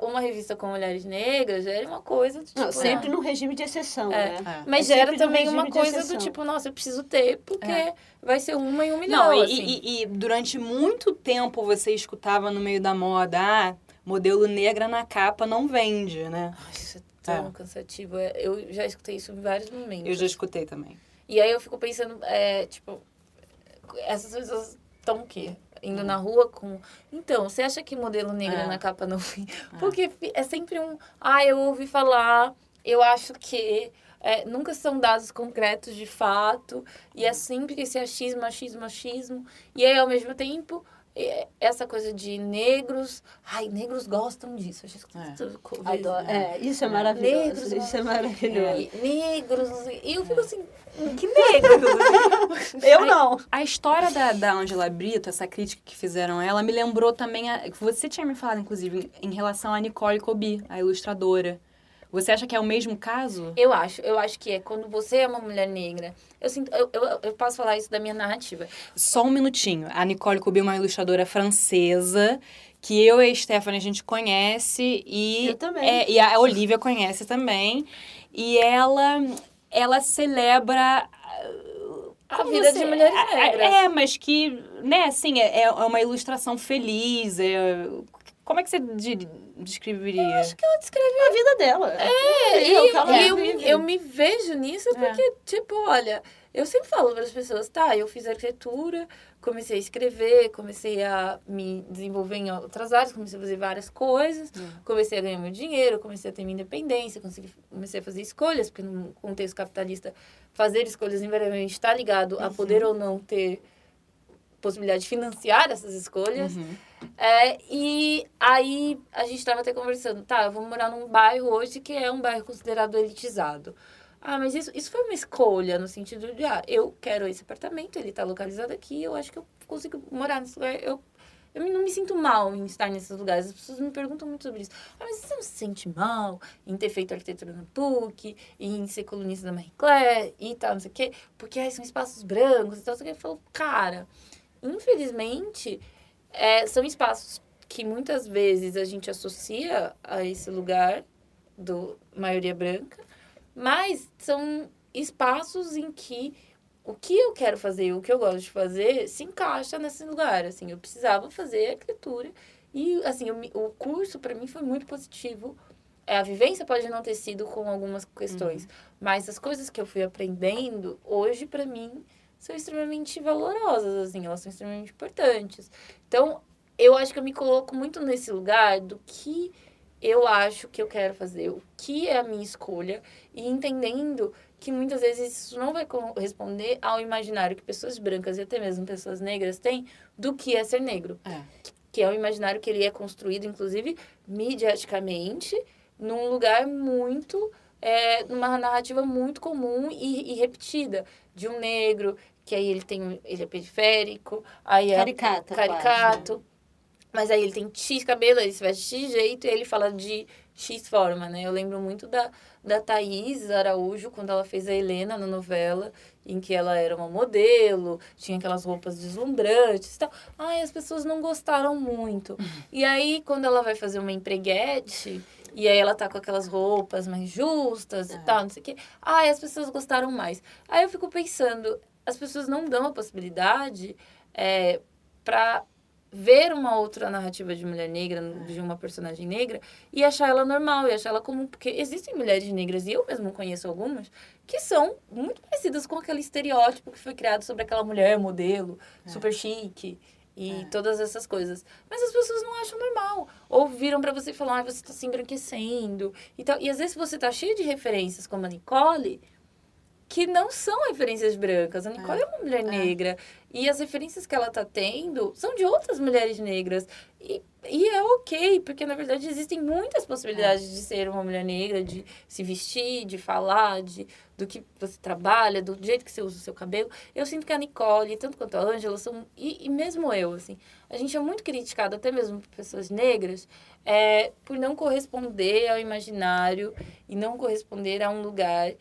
uma revista com mulheres negras gera uma coisa do tipo... Não, sempre num regime de exceção, né? Mas gera também uma coisa do tipo, nossa, eu preciso ter, porque vai ser 1 em 1 milhão, Não, assim. e durante muito tempo você escutava no meio da moda, modelo negra na capa não vende, né? Ai, isso é tão cansativo. Eu já escutei isso em vários momentos. Eu já escutei também. E aí eu fico pensando, tipo, essas pessoas estão o quê? Indo na rua com... Então, você acha que modelo negra na capa não... Porque é sempre eu ouvi falar, eu acho que... nunca são dados concretos de fato. E é sempre esse achismo, achismo, achismo. E aí, ao mesmo tempo, essa coisa de negros... Ai, negros gostam disso. Adoro. Isso é maravilhoso. Negros, isso é maravilhoso. Negros... E eu fico assim... Que negros? Eu não. A história da Angela Brito, essa crítica que fizeram ela, me lembrou também... Você tinha me falado, inclusive, em relação a Nicole Coby, a ilustradora. Você acha que é o mesmo caso? Eu acho que é. Quando você é uma mulher negra, eu posso falar isso da minha narrativa. Só um minutinho. A Nicole Coby é uma ilustradora francesa que eu e a Stephanie a gente conhece e... Eu também. E a Olivia conhece também. E ela celebra... A vida de mulheres negras. Mas que, né, assim, é uma ilustração feliz. Como é que você descreveria? Eu acho que ela descreve A vida dela. Eu me vejo nisso porque, tipo, olha, eu sempre falo para as pessoas, eu fiz arquitetura, comecei a escrever, comecei a me desenvolver em outras áreas, comecei a fazer várias coisas, comecei a ganhar meu dinheiro, comecei a ter minha independência, comecei a fazer escolhas, porque no contexto capitalista, fazer escolhas invariavelmente está ligado a poder ou não ter possibilidade de financiar essas escolhas. E aí a gente estava até conversando, eu vou morar num bairro hoje que é um bairro considerado elitizado. Mas isso foi uma escolha, no sentido de, eu quero esse apartamento, ele está localizado aqui, eu acho que eu consigo morar nesse lugar. Eu não me sinto mal em estar nesses lugares. As pessoas me perguntam muito sobre isso. Mas você não se sente mal em ter feito arquitetura na PUC, em ser colunista da Marie Claire e tal, não sei o quê? Porque são espaços brancos e tal, não sei o quê. Eu falo, cara, infelizmente, são espaços que muitas vezes a gente associa a esse lugar do maioria branca, mas são espaços em que o que eu quero fazer, o que eu gosto de fazer, se encaixa nesse lugar. Assim, eu precisava fazer arquitetura e, assim, o curso, para mim, foi muito positivo. A vivência pode não ter sido com algumas questões, mas as coisas que eu fui aprendendo, hoje, para mim, são extremamente valorosas, assim, elas são extremamente importantes. Então, eu acho que eu me coloco muito nesse lugar do que eu acho que eu quero fazer, o que é a minha escolha, e entendendo que muitas vezes isso não vai corresponder ao imaginário que pessoas brancas e até mesmo pessoas negras têm do que é ser negro. Que é um imaginário que ele é construído, inclusive, mediaticamente, num lugar muito... numa narrativa muito comum e repetida, de um negro, que aí ele é periférico, aí é Caricato. Quase, né? Mas aí ele tem X cabelo, ele se veste de X jeito e ele fala de X forma, né? Eu lembro muito da Thaís Araújo, quando ela fez a Helena na novela, em que ela era uma modelo, tinha aquelas roupas deslumbrantes e tal. As pessoas não gostaram muito. E aí, quando ela vai fazer uma empreguete, E aí ela tá com aquelas roupas mais justas e tal, não sei o quê. Ai, as pessoas gostaram mais. Aí eu fico pensando, as pessoas não dão a possibilidade pra ver uma outra narrativa de mulher negra, de uma personagem negra, e achar ela normal, e achar ela comum. Porque existem mulheres negras, e eu mesmo conheço algumas, que são muito parecidas com aquele estereótipo que foi criado sobre aquela mulher modelo, super chique, e todas essas coisas. Mas as pessoas não acham normal. Ou viram pra você e falam, você tá se embranquecendo, e tal. E às vezes você tá cheio de referências, como a Nicole, que não são referências brancas. A Nicole é uma mulher negra. E as referências que ela tá tendo são de outras mulheres negras. E é ok, porque, na verdade, existem muitas possibilidades de ser uma mulher negra, de se vestir, de falar, do que você trabalha, do jeito que você usa o seu cabelo. Eu sinto que a Nicole, tanto quanto a Ângela, são... E mesmo eu, assim, a gente é muito criticado, até mesmo por pessoas negras, por não corresponder ao imaginário e não corresponder a um lugar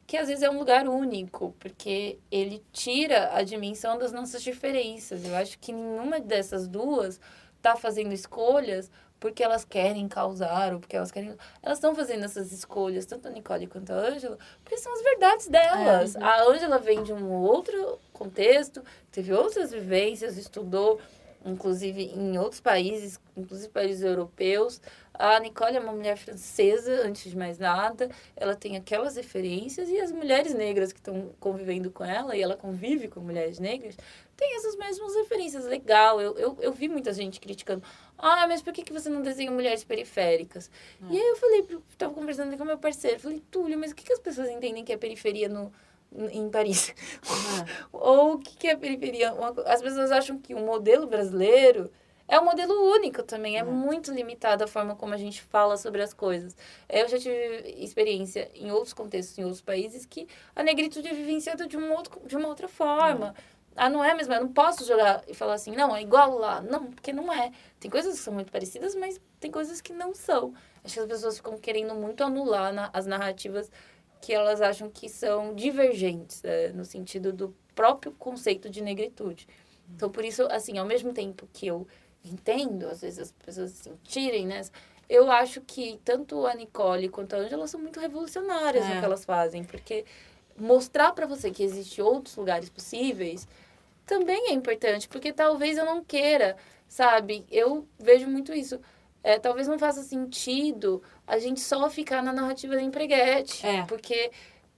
que às vezes é um lugar único, porque ele tira a dimensão das nossas diferenças. Eu acho que nenhuma dessas duas está fazendo escolhas porque elas querem causar, ou porque elas querem... Elas estão fazendo essas escolhas, tanto a Nicole quanto a Ângela, porque são as verdades delas. A Ângela vem de um outro contexto, teve outras vivências, estudou, inclusive, em outros países, inclusive países europeus. A Nicole é uma mulher francesa, antes de mais nada. Ela tem aquelas referências, e as mulheres negras que estão convivendo com ela, e ela convive com mulheres negras, tem essas mesmas referências. Legal, eu vi muita gente criticando. Mas por que você não desenha mulheres periféricas? E aí eu falei, estava conversando com meu parceiro, falei, Túlio, mas o que as pessoas entendem que é periferia em Paris? Ou o que é periferia? As pessoas acham que o modelo brasileiro é um modelo único também, é muito limitado a forma como a gente fala sobre as coisas. Eu já tive experiência em outros contextos, em outros países, que a negritude é vivenciada de uma outra forma. Não é mesmo? Eu não posso jogar e falar assim, não, é igual lá. Não, porque não é. Tem coisas que são muito parecidas, mas tem coisas que não são. Acho que as pessoas ficam querendo muito anular as narrativas que elas acham que são divergentes, no sentido do próprio conceito de negritude. Então, por isso, assim, ao mesmo tempo que eu entendo, às vezes as pessoas se sentirem, né? Eu acho que tanto a Nicole quanto a Ângela são muito revolucionárias no que elas fazem, porque mostrar pra você que existem outros lugares possíveis também é importante, porque talvez eu não queira, sabe? Eu vejo muito isso. Talvez não faça sentido a gente só ficar na narrativa da empreguete, porque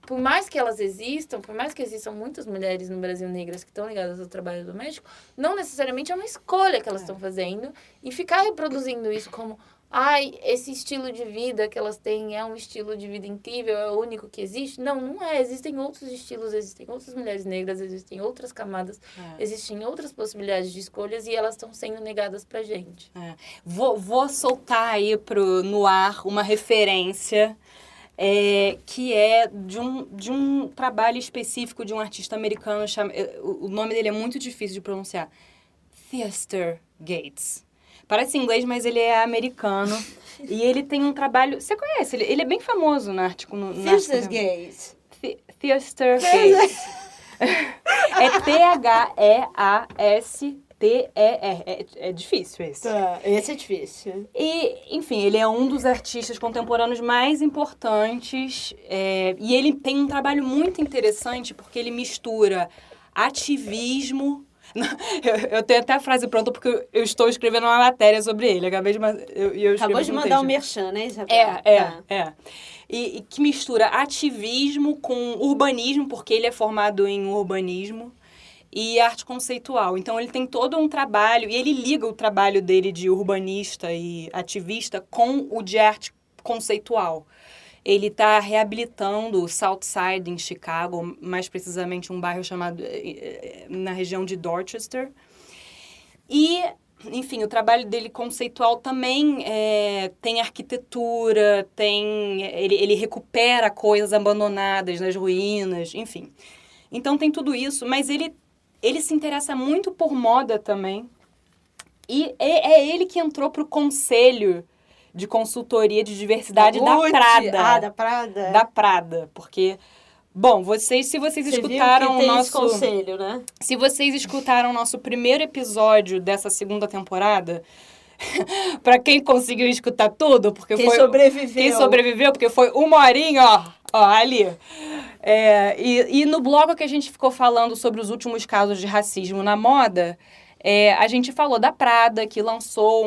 por mais que elas existam, por mais que existam muitas mulheres no Brasil negras que estão ligadas ao trabalho doméstico, não necessariamente é uma escolha que elas estão fazendo, e ficar reproduzindo isso como, esse estilo de vida que elas têm é um estilo de vida incrível, é o único que existe. Não, não é. Existem outros estilos, existem outras mulheres negras, existem outras camadas, existem outras possibilidades de escolhas, e elas estão sendo negadas pra gente. Vou soltar aí no ar uma referência que é de um trabalho específico de um artista americano, o nome dele é muito difícil de pronunciar, Theaster Gates. Parece inglês, mas ele é americano. E ele tem um trabalho... Você conhece? Ele é bem famoso na arte... Theaster Gates. Theaster Gates. É T-H-E-A-S-T-E-R. É difícil esse. Esse é difícil. E, enfim, ele é um dos artistas contemporâneos mais importantes. E ele tem um trabalho muito interessante, porque ele mistura ativismo... Eu tenho até a frase pronta porque eu estou escrevendo uma matéria sobre ele. Acabou de mandar um merchan, né, Isabel? E que mistura ativismo com urbanismo, porque ele é formado em urbanismo, e arte conceitual. Então, ele tem todo um trabalho, e ele liga o trabalho dele de urbanista e ativista com o de arte conceitual. Ele está reabilitando o South Side, em Chicago, mais precisamente um bairro chamado, na região de Dorchester. E, enfim, o trabalho dele conceitual também tem arquitetura, ele recupera coisas abandonadas nas ruínas, enfim. Então, tem tudo isso, mas ele se interessa muito por moda também. E é ele que entrou para o conselho de consultoria de diversidade da Prada. Da Prada. Da Prada, porque... Bom, se vocês escutaram o nosso... conselho, né? Se vocês escutaram o nosso primeiro episódio dessa segunda temporada, Pra quem conseguiu escutar tudo, porque Quem foi... sobreviveu. Quem sobreviveu, porque foi 1 horinha, ó, ali. E no blog que a gente ficou falando sobre os últimos casos de racismo na moda, a gente falou da Prada, que lançou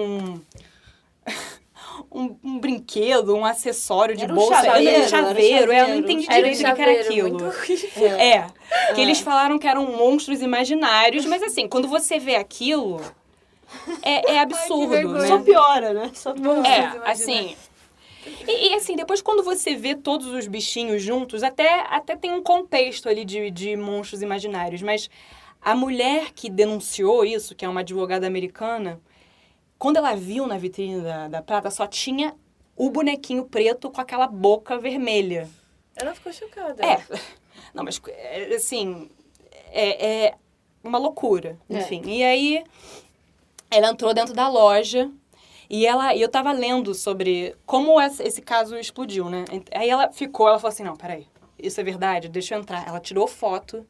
um brinquedo, um acessório de Era um bolsa. chaveiro, Era um chaveiro. Eu não era um entendi Era um direito o que era chaveiro aquilo. muito horrível. Que eles falaram que eram monstros imaginários, mas assim, quando você vê aquilo, é absurdo, vergonha. né? Só piora, né? Só piora. Assim... E assim, depois quando você vê todos os bichinhos juntos, até tem um contexto ali de monstros imaginários, mas a mulher que denunciou isso, que é uma advogada americana, quando ela viu na vitrine da Prada, só tinha o bonequinho preto com aquela boca vermelha. Ela ficou chocada. Não, mas assim, é uma loucura, enfim. E aí, ela entrou dentro da loja... E eu tava lendo sobre como esse caso explodiu, né? Aí ela falou assim, não, peraí, isso é verdade, deixa eu entrar. Ela tirou foto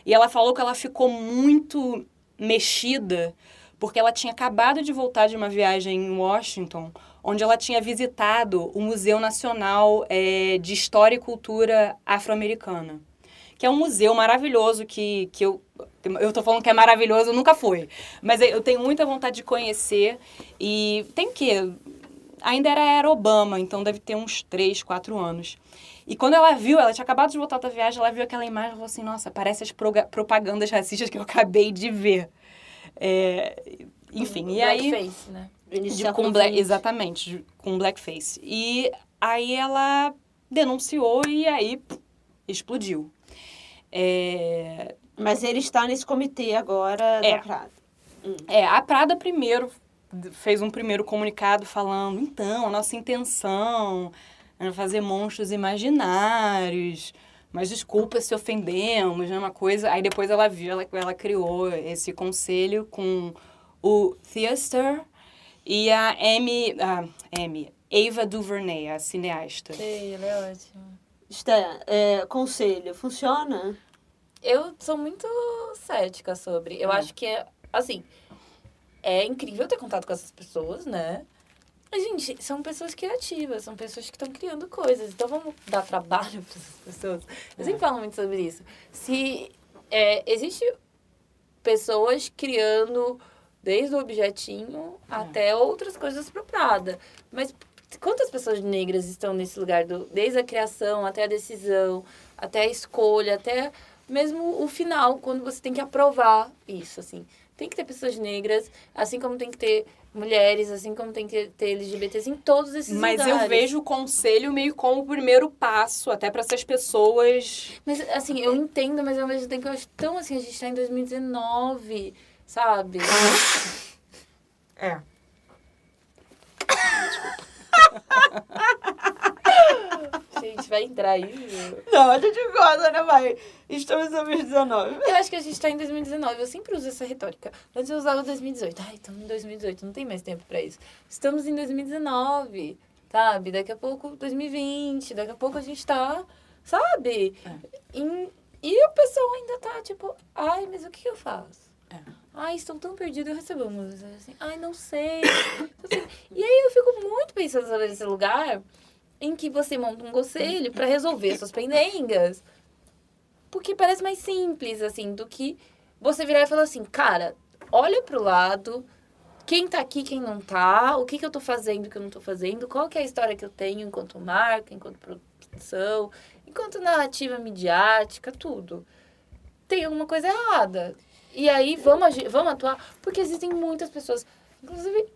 e ela falou que ela ficou muito mexida porque ela tinha acabado de voltar de uma viagem em Washington, onde ela tinha visitado o Museu Nacional de História e Cultura Afro-Americana, que é um museu maravilhoso que eu tô falando que é maravilhoso, nunca fui. Mas eu tenho muita vontade de conhecer. E tem o quê? Ainda era Obama, então deve ter uns 3, 4 anos. E quando ela viu, ela tinha acabado de voltar da viagem, ela viu aquela imagem e falou assim, nossa, parece as propagandas racistas que eu acabei de ver. Enfim, e aí... Blackface, né? Exatamente, com blackface. E aí ela denunciou e aí explodiu. Mas ele está nesse comitê agora da Prada. A Prada primeiro fez um primeiro comunicado falando, então, a nossa intenção era fazer monstros imaginários, mas desculpa se ofendemos, né, uma coisa. Aí depois ela ela criou esse conselho com o Theaster e a Ava DuVernay, a cineasta. Sei, ela é ótima. Conselho, funciona? Eu sou muito cética sobre. Eu acho que assim, é incrível ter contato com essas pessoas, né? Mas, gente, são pessoas criativas, são pessoas que estão criando coisas. Então, vamos dar trabalho para essas pessoas. Eu sempre falo muito sobre isso. Se existe pessoas criando desde o objetinho até outras coisas para Prada. Mas quantas pessoas negras estão nesse lugar, desde a criação até a decisão, até a escolha, até mesmo o final, quando você tem que aprovar isso, assim. Tem que ter pessoas negras, assim como tem que ter mulheres, assim como tem que ter LGBTs em todos esses lugares. Mas eu vejo o conselho meio como o primeiro passo, até para essas pessoas... Mas, assim, eu entendo, mas ao mesmo tempo eu acho tão assim, a gente tá em 2019, sabe? Gente, vai entrar aí. Não, a gente gosta, né, mãe? Estamos em 2019. Eu acho que a gente tá em 2019. Eu sempre uso essa retórica. Antes eu usava 2018. Ai, estamos em 2018. Não tem mais tempo pra isso. Estamos em 2019, sabe? Daqui a pouco, 2020. Daqui a pouco a gente tá, sabe? E o pessoal ainda tá, tipo... Ai, mas o que eu faço? Ai, estou tão perdida. Eu recebo uma mensagem assim. Ai, não sei. Assim, e aí eu fico muito pensando sobre esse lugar... em que você monta um conselho para resolver suas pendengas. Porque parece mais simples, assim, do que você virar e falar assim, cara, olha pro lado, quem tá aqui, quem não tá, o que eu tô fazendo, o que eu não tô fazendo, qual que é a história que eu tenho enquanto marca, enquanto produção, enquanto narrativa midiática, tudo. Tem alguma coisa errada. E aí, vamos atuar, porque existem muitas pessoas, inclusive...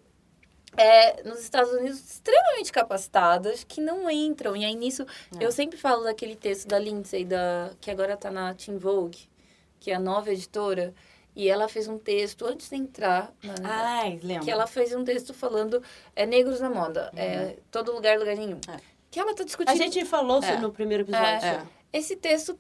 nos Estados Unidos, extremamente capacitadas, que não entram. E aí, nisso, eu sempre falo daquele texto da Lindsay, que agora tá na Teen Vogue, que é a nova editora, e ela fez um texto antes de entrar. Lembro. Que ela fez um texto falando negros na moda, todo lugar, lugar nenhum. Que ela tá discutindo... A gente falou no primeiro episódio. Esse texto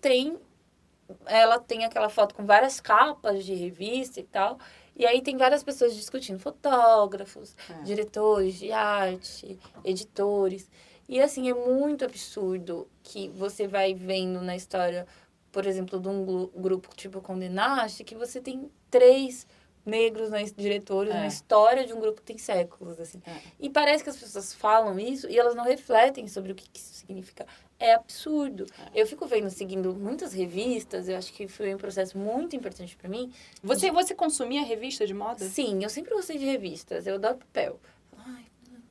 ela tem aquela foto com várias capas de revista e tal... E aí tem várias pessoas discutindo, fotógrafos, diretores de arte, editores. E assim, é muito absurdo que você vai vendo na história, por exemplo, de um grupo tipo Condé Nast, que você tem 3 negros, diretores, na história de um grupo que tem séculos, assim. E parece que as pessoas falam isso e elas não refletem sobre o que isso significa. É absurdo. Eu fico seguindo muitas revistas, eu acho que foi um processo muito importante pra mim. Você consumia revista de moda? Sim, eu sempre gostei de revistas, eu adoro papel. Ai,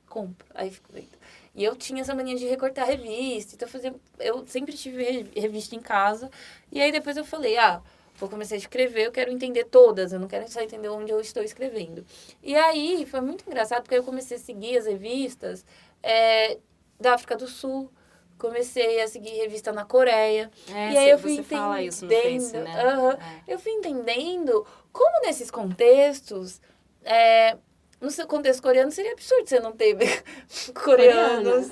compro, aí fico vendo. E eu tinha essa mania de recortar revista, então eu sempre tive revista em casa. E aí depois eu falei, vou começar a escrever, eu quero entender todas, eu não quero só entender onde eu estou escrevendo. E aí foi muito engraçado, porque eu comecei a seguir as revistas da África do Sul, comecei a seguir revista na Coreia. E aí eu fui entendendo, fala isso no Face, né? Eu fui entendendo como nesses contextos, no seu contexto coreano, seria absurdo você não ter coreanos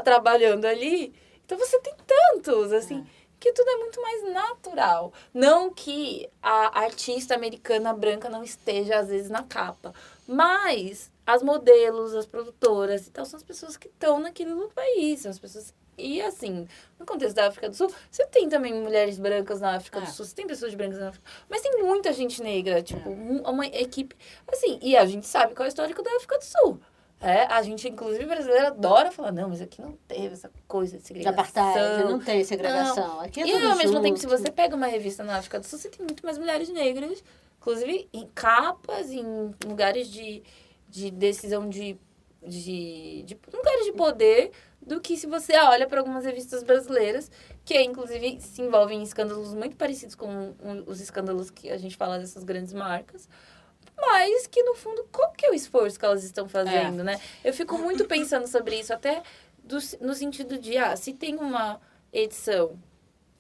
trabalhando ali. Então você tem tantos, assim, que tudo é muito mais natural. Não que a artista americana branca não esteja, às vezes, na capa. Mas as modelos, as produtoras e tal, são as pessoas que estão naquele país. São as pessoas... E, assim, no contexto da África do Sul, você tem também mulheres brancas na África do Sul, você tem pessoas brancas na África, mas tem muita gente negra, tipo, uma equipe, assim, e a gente sabe qual é o histórico da África do Sul. A gente, inclusive, brasileira, adora falar, não, mas aqui não teve essa coisa de segregação. Apartheid, não tem segregação. Aqui é tudo ao mesmo junto. tempo, se você pega uma revista na África do Sul, você tem muito mais mulheres negras, inclusive em capas, em lugares de decisão de lugares de poder, do que se você olha para algumas revistas brasileiras, que inclusive se envolvem em escândalos muito parecidos com os escândalos que a gente fala dessas grandes marcas, mas que no fundo, qual que é o esforço que elas estão fazendo, né? Eu fico muito pensando sobre isso, até no sentido de, se tem uma edição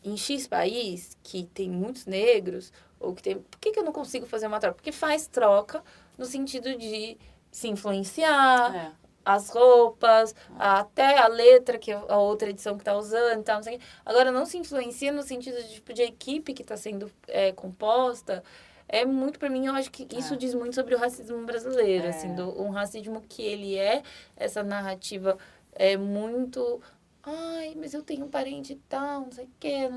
em X país que tem muitos negros, ou que tem... Por que eu não consigo fazer uma troca? Porque faz troca no sentido de se influenciar, as roupas, até a letra que a outra edição que está usando e tal, não sei o quê. Agora, não se influencia no sentido de equipe que está sendo composta. É muito, para mim, eu acho que isso diz muito sobre o racismo brasileiro, assim, um racismo que ele essa narrativa muito... Ai, mas eu tenho um parente e tal, não sei o quê.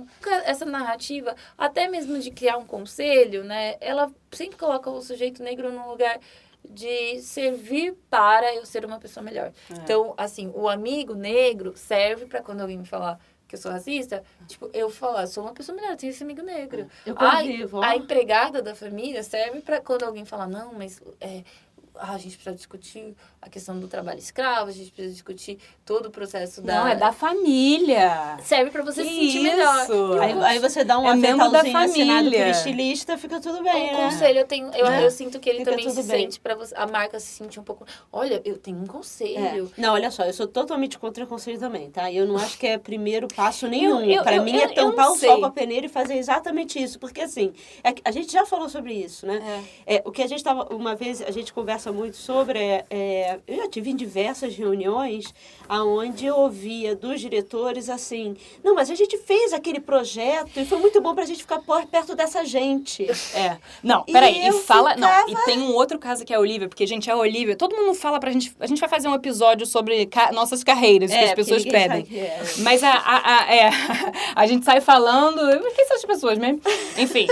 Essa narrativa, até mesmo de criar um conselho, né? Ela sempre coloca o sujeito negro num lugar de servir para eu ser uma pessoa melhor. Então, assim, o amigo negro serve para quando alguém me falar que eu sou racista, tipo, eu falar, sou uma pessoa melhor, tenho esse amigo negro. Eu convivo, a empregada da família serve para quando alguém falar, não, mas... a gente precisa discutir a questão do trabalho escravo, a gente precisa discutir todo o processo da... Não, é da família. Serve pra você se sentir melhor. Aí você dá um aventalzinho assinado por estilista, fica tudo bem, O conselho, eu sinto que ele fica também se bem. sente pra você, a marca se sentir um pouco... Olha, eu tenho um conselho. Não, olha só, eu sou totalmente contra conselho também, tá? Eu não acho que é primeiro passo nenhum. Pra mim é tampar o sol com a peneira e fazer exatamente isso. Porque, assim, a gente já falou sobre isso, né? O que a gente tava... Uma vez, a gente conversa muito sobre... eu já tive em diversas reuniões onde eu ouvia dos diretores assim, não, mas a gente fez aquele projeto e foi muito bom pra gente ficar perto dessa gente. Não, peraí, e tem um outro caso que é a Olivia, porque, gente, a Olivia, todo mundo fala pra gente, a gente vai fazer um episódio sobre nossas carreiras, que as pessoas pedem. Mas a gente sai falando, quem são as pessoas mesmo? Enfim,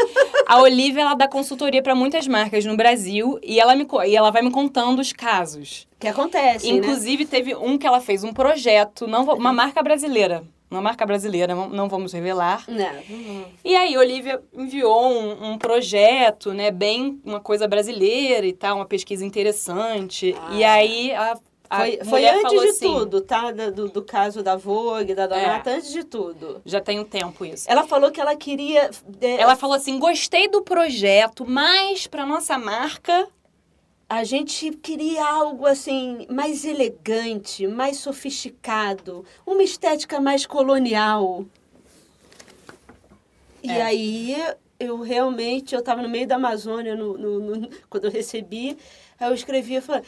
a Olivia, ela dá consultoria pra muitas marcas no Brasil e ela vai me contando os casos. Que acontece, inclusive, teve um que ela fez um projeto, uma marca brasileira. Uma marca brasileira, não vamos revelar. Não. E aí, Olivia enviou um projeto, né? Bem uma coisa brasileira e tal, uma pesquisa interessante. E aí, foi antes de assim, tudo, tá? Do caso da Vogue, da Donata, antes de tudo. Já tem um tempo isso. Ela falou que ela queria... Ela falou assim, gostei do projeto, mas pra nossa marca... A gente queria algo, assim, mais elegante, mais sofisticado, uma estética mais colonial. E aí, eu estava no meio da Amazônia quando eu recebi, aí eu escrevi e falei,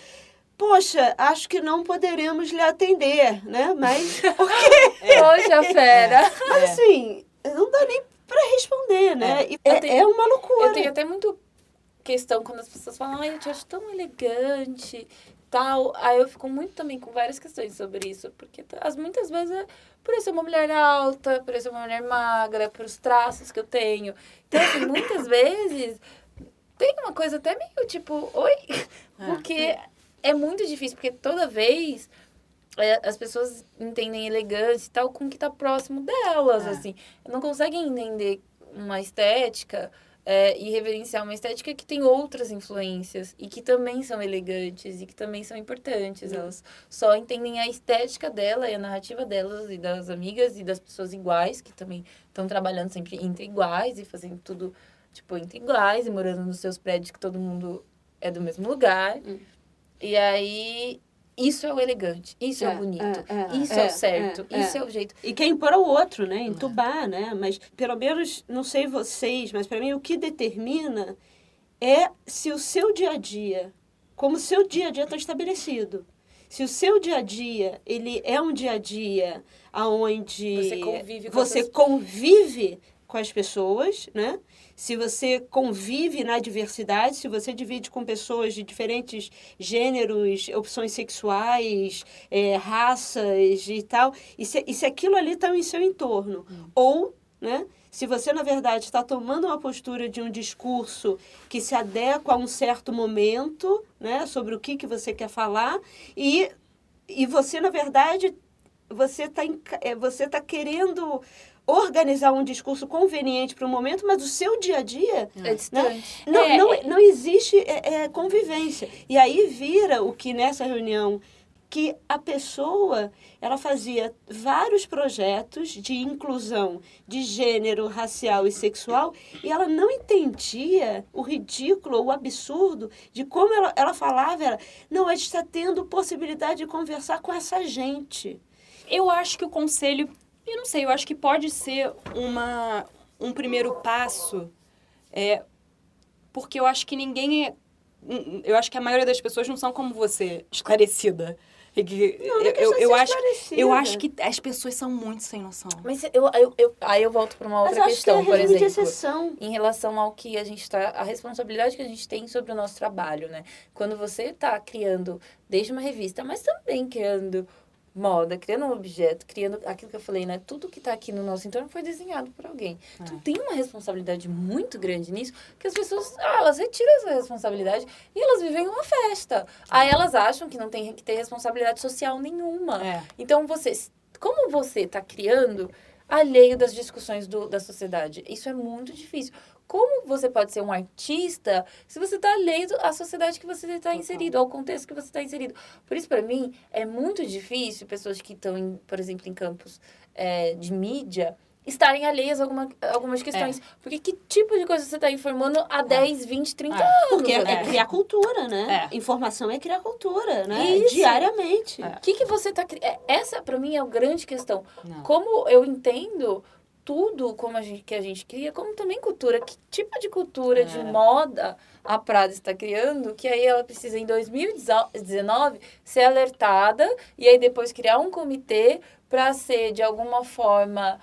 poxa, acho que não poderemos lhe atender, né? Mas por quê? Poxa, fera! Mas assim, não dá nem para responder, né? É uma loucura. Eu tenho até muito... questão quando as pessoas falam, eu te acho tão elegante, tal. Aí eu fico muito também com várias questões sobre isso, porque muitas vezes é por eu ser uma mulher alta, por eu ser uma mulher magra, por os traços que eu tenho. Então, assim, muitas vezes tem uma coisa até meio tipo, oi? Porque é muito difícil, porque toda vez as pessoas entendem elegância e tal com o que tá próximo delas, assim. Não conseguem entender uma estética e reverenciar uma estética que tem outras influências e que também são elegantes e que também são importantes. Elas só entendem a estética dela e a narrativa delas e das amigas e das pessoas iguais, que também estão trabalhando sempre entre iguais e fazendo tudo, tipo, entre iguais e morando nos seus prédios que todo mundo é do mesmo lugar. E aí, isso é o elegante, isso é o bonito, isso é o certo, isso é o jeito. E quer impor ao outro, né? Entubar, né? Mas, pelo menos, não sei vocês, mas para mim o que determina é se o seu dia a dia, como o seu dia a dia está estabelecido. Se o seu dia a dia, ele é um dia a dia onde você convive com as pessoas, né? Se você convive na diversidade, se você divide com pessoas de diferentes gêneros, opções sexuais, raças e tal, e se aquilo ali está em seu entorno. Ou, né, se você, na verdade, está tomando uma postura de um discurso que se adequa a um certo momento, né, sobre o que você quer falar, e você, na verdade, você tá querendo organizar um discurso conveniente para o momento, mas o seu dia a dia é distante. Né? Não existe convivência. E aí vira o que nessa reunião, que a pessoa ela fazia vários projetos de inclusão de gênero, racial e sexual, e ela não entendia o ridículo, o absurdo de como ela falava, não, a gente está tendo possibilidade de conversar com essa gente. Eu acho que o conselho, eu não sei, eu acho que pode ser um primeiro passo, porque eu acho que eu acho que a maioria das pessoas não são como você, esclarecida. Eu acho que as pessoas são muito sem noção. Mas aí eu volto para uma outra questão, por exemplo, em relação ao que a gente a responsabilidade que a gente tem sobre o nosso trabalho, né? Quando você está criando desde uma revista, mas também criando moda, criando um objeto, criando aquilo que eu falei, né? Tudo que está aqui no nosso entorno foi desenhado por alguém. Então, tem uma responsabilidade muito grande nisso, que as pessoas, elas retiram essa responsabilidade e elas vivem uma festa. Aí elas acham que não tem que ter responsabilidade social nenhuma. Então, como você está criando alheio das discussões da sociedade? Isso é muito difícil. Como você pode ser um artista se você está alheio à sociedade que você está inserido, ao contexto que você está inserido? Por isso, para mim, é muito difícil pessoas que estão, por exemplo, em campos de mídia, estarem alheias a algumas questões. Porque que tipo de coisa você está informando há 10, 20, 30 anos? Porque é criar cultura, né? Informação é criar cultura, né? Isso. Diariamente. O que você está criando? Essa, para mim, é a grande questão. Como eu entendo tudo que a gente cria, como também cultura. Que tipo de cultura, de moda a Prada está criando, que aí ela precisa, em 2019, ser alertada e aí depois criar um comitê para ser, de alguma forma,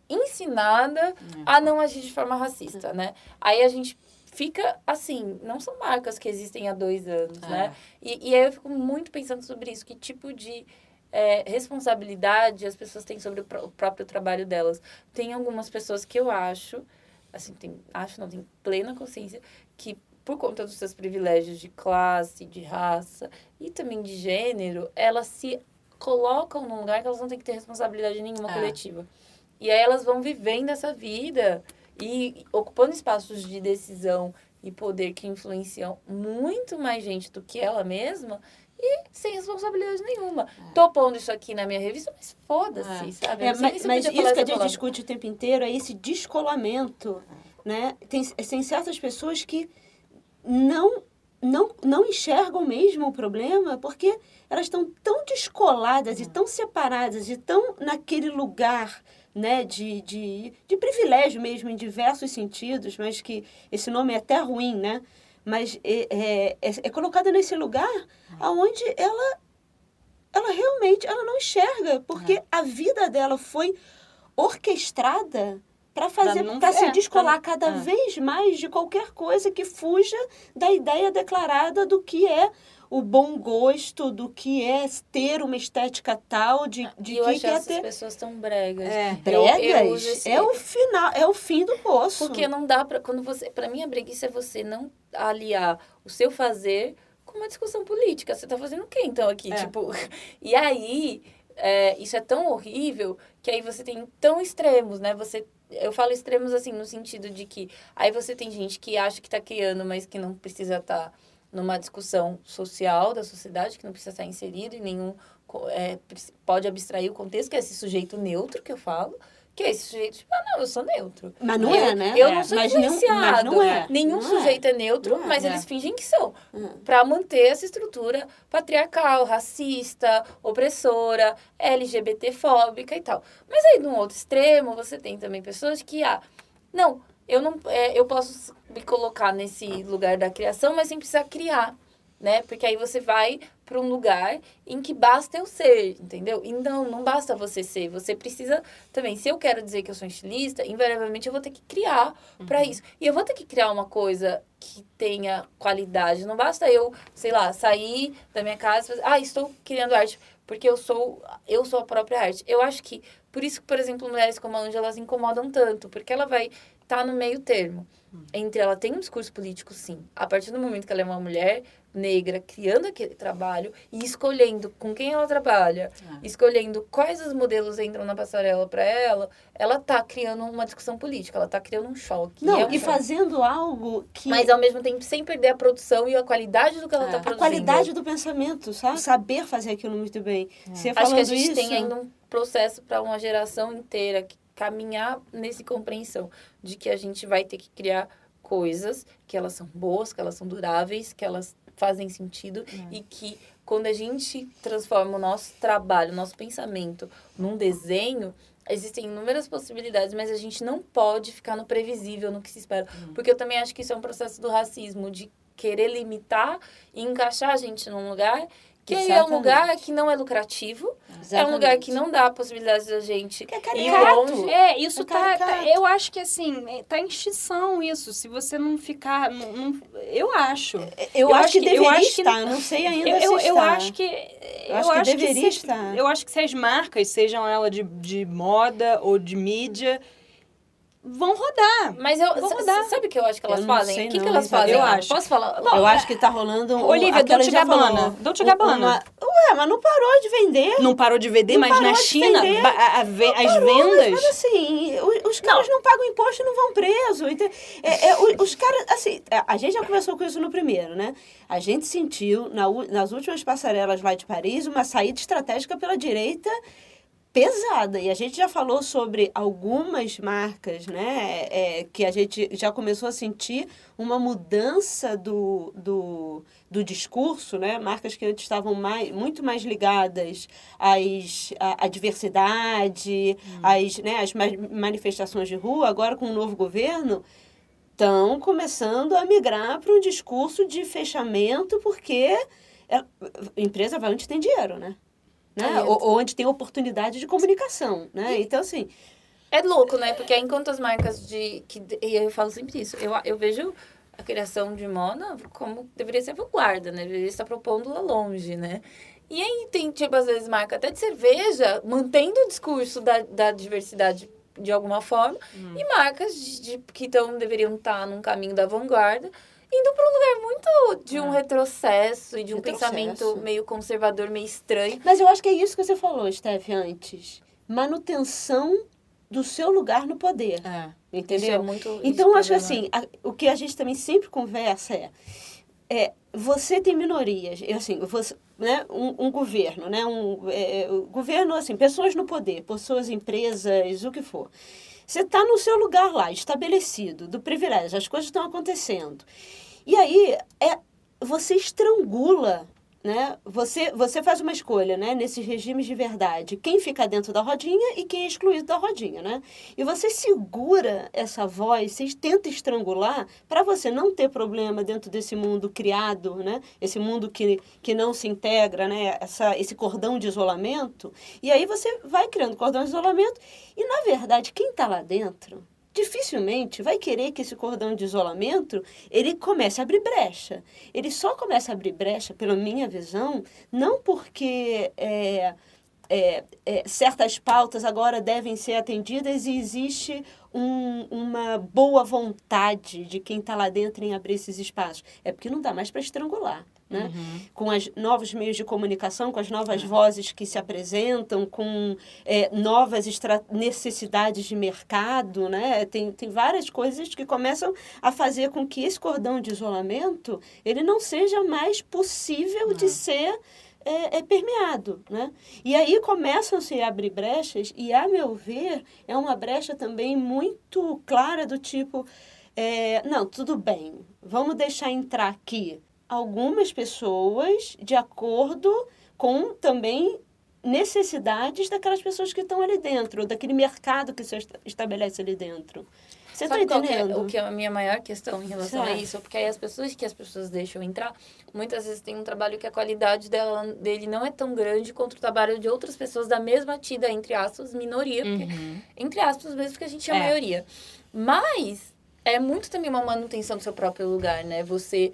ensinada a não agir de forma racista, né? Aí a gente fica assim, não são marcas que existem há 2 anos, né? E aí eu fico muito pensando sobre isso, que tipo de responsabilidade as pessoas têm sobre o próprio trabalho delas. Tem algumas pessoas que eu acho, assim, tenho plena consciência, que por conta dos seus privilégios de classe, de raça e também de gênero, elas se colocam num lugar que elas não têm que ter responsabilidade nenhuma coletiva. E aí elas vão vivendo essa vida e ocupando espaços de decisão e poder que influenciam muito mais gente do que ela mesma e sem responsabilidade nenhuma. Tô pondo isso aqui na minha revista, mas foda-se, sabe? Mas isso que a gente discute o tempo inteiro é esse descolamento, né? Tem certas pessoas que não enxergam mesmo o problema porque elas estão tão descoladas e tão separadas e tão naquele lugar, né, de privilégio mesmo, em diversos sentidos, mas que esse nome é até ruim, né? Mas é colocada nesse lugar onde ela realmente não enxerga, porque a vida dela foi orquestrada para se descolar cada vez mais de qualquer coisa que fuja da ideia declarada do que é o bom gosto, do que é ter uma estética tal, de eu que acho é essas ter... pessoas tão bregas. Bregas? É o final, é o fim do poço. Porque não dá pra mim, a breguice é você não aliar o seu fazer com uma discussão política. Você tá fazendo o quê, então, aqui? Tipo, e aí, isso é tão horrível que aí você tem tão extremos, né? Eu falo extremos, assim, no sentido de que aí você tem gente que acha que tá criando, mas que não precisa estar numa discussão social da sociedade, que não precisa estar inserido em nenhum... pode abstrair o contexto, que é esse sujeito neutro que eu falo, que é esse sujeito, tipo, não, eu sou neutro. Mas não é, né? Eu não sou influenciado. Mas não é. Nenhum sujeito é neutro, mas eles fingem que são. Para manter essa estrutura patriarcal, racista, opressora, LGBTfóbica e tal. Mas aí, num outro extremo, você tem também pessoas que, não, eu posso me colocar nesse lugar da criação, mas sem precisar criar, né? Porque aí você vai para um lugar em que basta eu ser, entendeu? E não basta você ser, você precisa também. Se eu quero dizer que eu sou estilista, invariavelmente eu vou ter que criar para isso. E eu vou ter que criar uma coisa que tenha qualidade. Não basta eu, sei lá, sair da minha casa e fazer, estou criando arte, porque eu sou a própria arte. Eu acho que, por isso que, por exemplo, mulheres como a Ângela, elas incomodam tanto, porque ela vai estar no meio termo. Entre ela tem um discurso político, sim. A partir do momento que ela é uma mulher negra, criando aquele trabalho e escolhendo com quem ela trabalha, escolhendo quais os modelos entram na passarela para ela tá criando uma discussão política, ela tá criando um choque. Fazendo algo que... Mas, ao mesmo tempo, sem perder a produção e a qualidade do que ela tá produzindo. A qualidade do pensamento, sabe? Saber fazer aquilo muito bem. Você Acho que a gente isso... tem ainda um processo para uma geração inteira caminhar nessa compreensão de que a gente vai ter que criar coisas que elas são boas, que elas são duráveis, que elas fazem sentido e que quando a gente transforma o nosso trabalho, o nosso pensamento num desenho, existem inúmeras possibilidades, mas a gente não pode ficar no previsível, no que se espera. Porque eu também acho que isso é um processo do racismo, de querer limitar e encaixar a gente num lugar que é um lugar que não é lucrativo, é um lugar que não dá a possibilidade da gente ir longe. Isso eu acho que assim, tá em extinção isso, se você não ficar, eu acho. Eu acho que deveria estar, não sei ainda se está. Eu acho que deveria estar. Eu acho que se as marcas, sejam elas de moda ou de mídia, vão rodar. Mas sabe o que eu acho que elas fazem? O que elas fazem? Eu acho. Posso falar? Eu acho que tá rolando... Olivia, Dolce Gabbana. Dolce Gabbana. Ué, mas não parou de vender. Não parou de vender, mas na China, as vendas... Mas assim, os caras não pagam imposto e não vão presos. Os caras, assim, a gente já conversou com isso no primeiro, né? A gente sentiu, nas últimas passarelas lá de Paris, uma saída estratégica pela direita pesada. E a gente já falou sobre algumas marcas, né? Que a gente já começou a sentir uma mudança do discurso, né? Marcas que antes estavam muito mais ligadas à diversidade, às manifestações de rua, agora com o novo governo, estão começando a migrar para um discurso de fechamento, porque a empresa vai onde tem dinheiro, né? Ou onde tem oportunidade de comunicação, né? Então, assim... É louco, né? Porque enquanto as marcas e eu falo sempre isso, eu vejo a criação de moda como deveria ser vanguarda, né? Deveria estar propondo lá longe, né? E aí tem, tipo, às vezes, marca até de cerveja, mantendo o discurso da diversidade de alguma forma, e marcas que deveriam estar num caminho da vanguarda, indo para um lugar muito de um retrocesso e de um pensamento meio conservador, meio estranho. Mas eu acho que é isso que você falou, Steph, antes. Manutenção do seu lugar no poder. Entendeu? Isso é muito... Então, acho que assim, o que a gente também sempre conversa você tem minorias, assim, né, um governo, né, governo, assim, pessoas no poder, pessoas, empresas, o que for. Você está no seu lugar lá, estabelecido, do privilégio, as coisas estão acontecendo. E aí, você estrangula, né? Você faz uma escolha, né? Nesses regimes de verdade, quem fica dentro da rodinha e quem é excluído da rodinha, né? E você segura essa voz, você tenta estrangular para você não ter problema dentro desse mundo criado, né? Esse mundo que não se integra, né? Esse cordão de isolamento. E aí você vai criando cordão de isolamento e, na verdade, quem está lá dentro... dificilmente vai querer que esse cordão de isolamento ele comece a abrir brecha. Ele só começa a abrir brecha, pela minha visão, não porque certas pautas agora devem ser atendidas e existe uma boa vontade de quem está lá dentro em abrir esses espaços. É porque não dá mais para estrangular. Né? Com os novos meios de comunicação, com as novas vozes que se apresentam, com novas necessidades de mercado, né? Tem várias coisas que começam a fazer com que esse cordão de isolamento ele não seja mais possível de ser permeado, né? E aí começam-se a abrir brechas e, a meu ver, é uma brecha também muito clara do tipo, não, tudo bem, vamos deixar entrar aqui algumas pessoas de acordo com também necessidades daquelas pessoas que estão ali dentro, daquele mercado que se estabelece ali dentro. Você está entendendo? O que é a minha maior questão em relação a isso? Porque aí as pessoas deixam entrar, muitas vezes tem um trabalho que a qualidade dele não é tão grande quanto o trabalho de outras pessoas da mesma tida, entre aspas, minoria, porque, entre aspas mesmo, porque a gente é a maioria. Mas é muito também uma manutenção do seu próprio lugar, né? Você...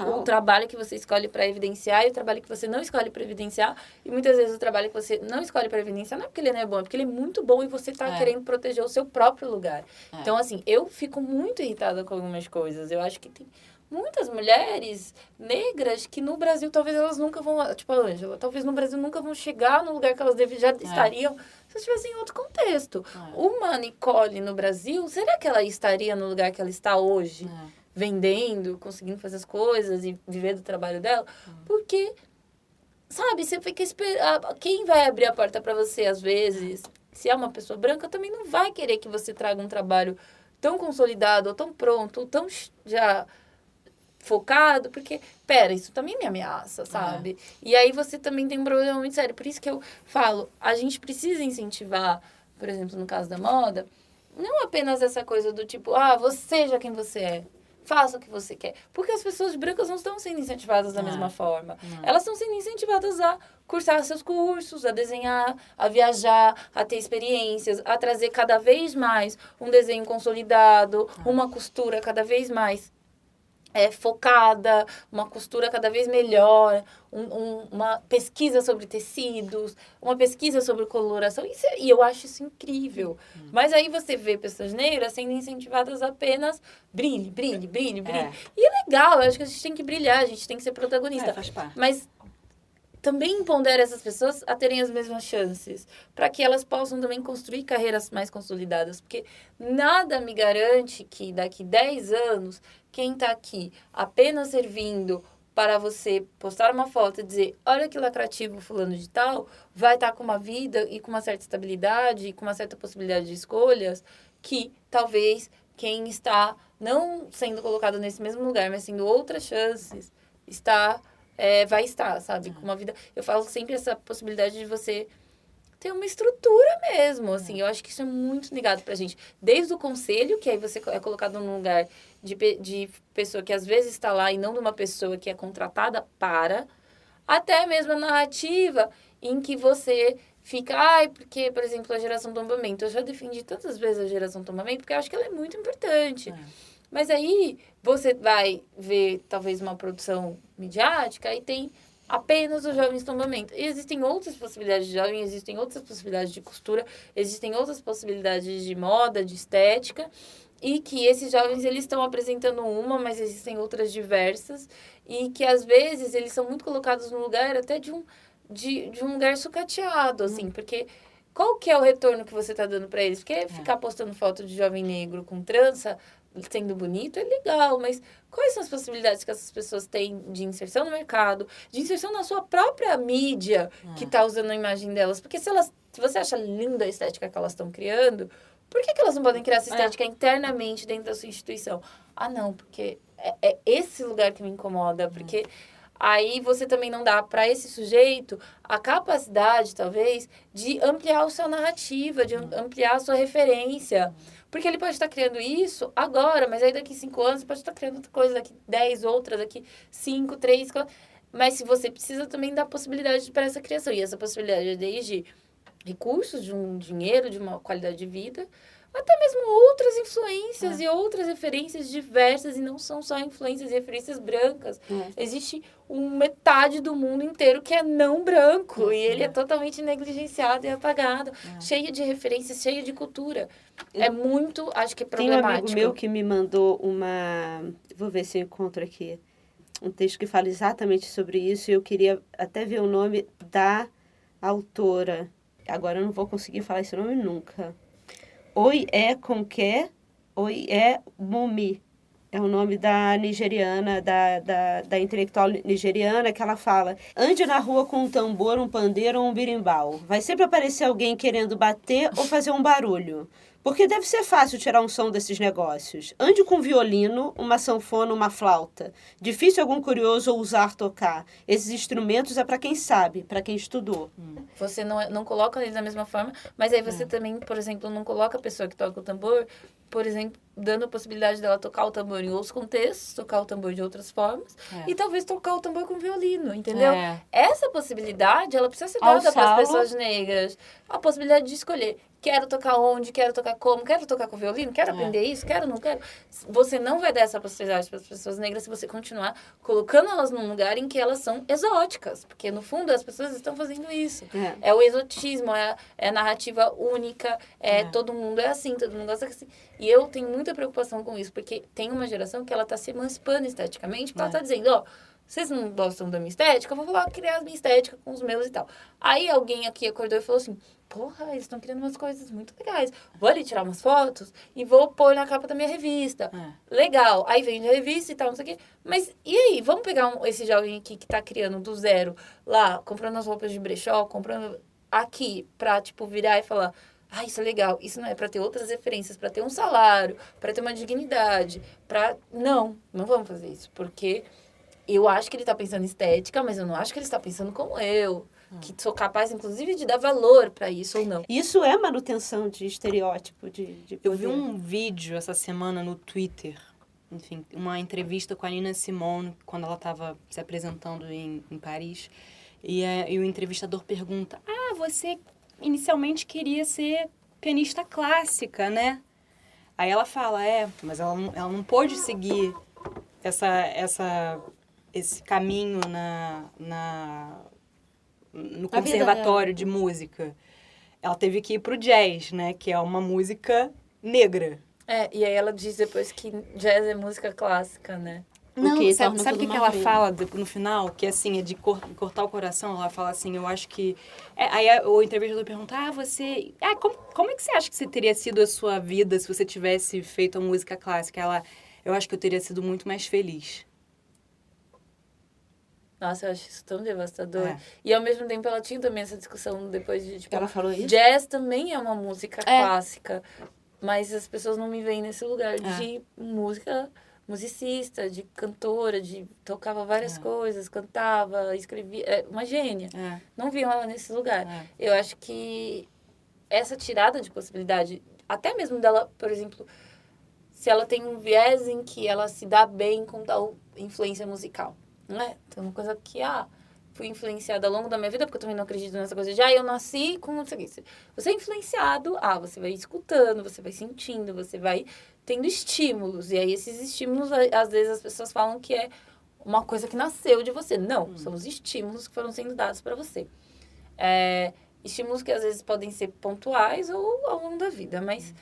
O trabalho que você escolhe para evidenciar e o trabalho que você não escolhe para evidenciar. E muitas vezes o trabalho que você não escolhe para evidenciar não é porque ele não é bom, é porque ele é muito bom e você está querendo proteger o seu próprio lugar. Então, assim, eu fico muito irritada com algumas coisas. Eu acho que tem muitas mulheres negras que no Brasil talvez elas nunca vão... Tipo a Ângela, talvez no Brasil nunca vão chegar no lugar que elas já estariam se estivessem em outro contexto. Uma Nicole no Brasil, será que ela estaria no lugar que ela está hoje? Vendendo, conseguindo fazer as coisas e viver do trabalho dela, porque, sabe, você fica esperando, quem vai abrir a porta para você, às vezes, se é uma pessoa branca, também não vai querer que você traga um trabalho tão consolidado, ou tão pronto, ou tão já focado, porque, isso também me ameaça, sabe? E aí você também tem um problema muito sério, por isso que eu falo, a gente precisa incentivar, por exemplo, no caso da moda, não apenas essa coisa do tipo, você seja quem você é. Faça o que você quer. Porque as pessoas brancas não estão sendo incentivadas da mesma forma. Elas estão sendo incentivadas a cursar seus cursos, a desenhar, a viajar, a ter experiências, a trazer cada vez mais um desenho consolidado, uma costura cada vez mais focada, uma costura cada vez melhor, uma pesquisa sobre tecidos, uma pesquisa sobre coloração, e eu acho isso incrível. Mas aí você vê pessoas negras sendo incentivadas a apenas brilhe. E é legal, eu acho que a gente tem que brilhar, a gente tem que ser protagonista. Faz parte. Mas também pondera essas pessoas a terem as mesmas chances, para que elas possam também construir carreiras mais consolidadas, porque nada me garante que daqui 10 anos, quem está aqui apenas servindo para você postar uma foto e dizer, olha que lacrativo fulano de tal, vai estar com uma vida e com uma certa estabilidade e com uma certa possibilidade de escolhas, que talvez quem está não sendo colocado nesse mesmo lugar, mas tendo outras chances, vai estar, sabe? Com uma vida... Eu falo sempre essa possibilidade de você ter uma estrutura mesmo, assim. Eu acho que isso é muito ligado pra gente. Desde o conselho, que aí você é colocado num lugar de pessoa que às vezes está lá e não de uma pessoa que é contratada para, até mesmo a narrativa em que você fica... porque, por exemplo, a geração tombamento. Eu já defendi tantas vezes a geração tombamento porque eu acho que ela é muito importante. Mas aí você vai ver talvez uma produção midiática e tem apenas os jovens tombamento. E existem outras possibilidades de jovem, existem outras possibilidades de costura, existem outras possibilidades de moda, de estética, e que esses jovens eles estão apresentando mas existem outras diversas, e que às vezes eles são muito colocados no lugar até de um lugar sucateado, assim, porque... Qual que é o retorno que você está dando para eles? Porque ficar postando foto de jovem negro com trança, sendo bonito, é legal, mas quais são as possibilidades que essas pessoas têm de inserção no mercado, de inserção na sua própria mídia que está usando a imagem delas? Porque se você acha linda a estética que elas estão criando, por que elas não podem criar essa estética internamente dentro da sua instituição? Não, porque é esse lugar que me incomoda, porque... Aí você também não dá para esse sujeito a capacidade, talvez, de ampliar a sua narrativa, de ampliar a sua referência. Porque ele pode estar criando isso agora, mas aí daqui 5 anos, ele pode estar criando outra coisa, daqui 10 outras, daqui 5, 3, 4... Mas se você precisa também dar possibilidade para essa criação. E essa possibilidade é desde recursos, de um dinheiro, de uma qualidade de vida, até mesmo outras influências e outras referências diversas, e não são só influências e referências brancas. Existe metade do mundo inteiro que é não branco, e ele é totalmente negligenciado e apagado, cheio de referências, cheio de cultura. É muito, acho que é problemático. Tem um amigo meu que me mandou vou ver se eu encontro aqui, um texto que fala exatamente sobre isso, e eu queria até ver o nome da autora. Agora eu não vou conseguir falar esse nome nunca. Oye Mumi. É o nome da nigeriana, da intelectual nigeriana, que ela fala: ande na rua com um tambor, um pandeiro ou um birimbau. Vai sempre aparecer alguém querendo bater ou fazer um barulho. Porque deve ser fácil tirar um som desses negócios. Ande com um violino, uma sanfona, uma flauta. Difícil algum curioso ousar tocar. Esses instrumentos é para quem sabe, para quem estudou. Você não coloca eles da mesma forma, mas aí você também, por exemplo, não coloca a pessoa que toca o tambor, por exemplo, dando a possibilidade dela tocar o tambor em outros contextos, tocar o tambor de outras formas, e talvez tocar o tambor com violino, entendeu? Essa possibilidade, ela precisa ser dada para as pessoas negras. A possibilidade de escolher. Quero tocar onde, quero tocar como, quero tocar com violino, quero aprender isso, quero, não quero. Você não vai dar essa possibilidade para as pessoas negras se você continuar colocando elas num lugar em que elas são exóticas. Porque, no fundo, as pessoas estão fazendo isso. É o exotismo, é a narrativa única, todo mundo é assim, todo mundo gosta assim. E eu tenho muita preocupação com isso, porque tem uma geração que ela está se emancipando esteticamente, porque ela está dizendo, ó, vocês não gostam da minha estética? Eu vou lá criar a minha estética com os meus e tal. Aí alguém aqui acordou e falou assim, porra, eles estão criando umas coisas muito legais. Vou ali tirar umas fotos e vou pôr na capa da minha revista. Legal. Aí vende a revista e tal, não sei o quê. Mas e aí? Vamos pegar esse jovem aqui que tá criando do zero lá, comprando as roupas de brechó, comprando aqui pra, tipo, virar e falar, isso é legal. Isso não é pra ter outras referências, pra ter um salário, pra ter uma dignidade, pra... Não vamos fazer isso. Porque eu acho que ele tá pensando em estética, mas eu não acho que ele está pensando como eu. Que sou capaz, inclusive, de dar valor para isso ou não. Isso é manutenção de estereótipo de Eu vi um vídeo essa semana no Twitter, enfim, uma entrevista com a Nina Simone, quando ela estava se apresentando em Paris. E o entrevistador pergunta, você inicialmente queria ser pianista clássica, né? Aí ela fala, mas ela não pôde seguir esse caminho no conservatório de música. Ela teve que ir pro jazz, né? Que é uma música negra. E aí ela diz depois que jazz é música clássica, né? Não, sabe o que ela fala no final? Que, assim, é de cortar o coração. Ela fala assim, eu acho que... Aí o entrevistador pergunta, você... como é que você acha que você teria sido a sua vida se você tivesse feito a música clássica? Eu acho que eu teria sido muito mais feliz. Nossa, eu acho isso tão devastador. E, ao mesmo tempo, ela tinha também essa discussão depois de, tipo... Ela falou isso? Jazz também é uma música clássica. Mas as pessoas não me veem nesse lugar de musicista, de cantora, tocava várias coisas, cantava, escrevia... uma gênia. Não viam ela nesse lugar. Eu acho que essa tirada de possibilidade, até mesmo dela, por exemplo, se ela tem um viés em que ela se dá bem com tal influência musical. Não é? Então, uma coisa que, fui influenciada ao longo da minha vida, porque eu também não acredito nessa coisa de, eu nasci com não sei o que. Você é influenciado, você vai escutando, você vai sentindo, você vai tendo estímulos. E aí, esses estímulos, às vezes, as pessoas falam que é uma coisa que nasceu de você. Não, são os estímulos que foram sendo dados para você. Estímulos que, às vezes, podem ser pontuais ou ao longo da vida. Mas,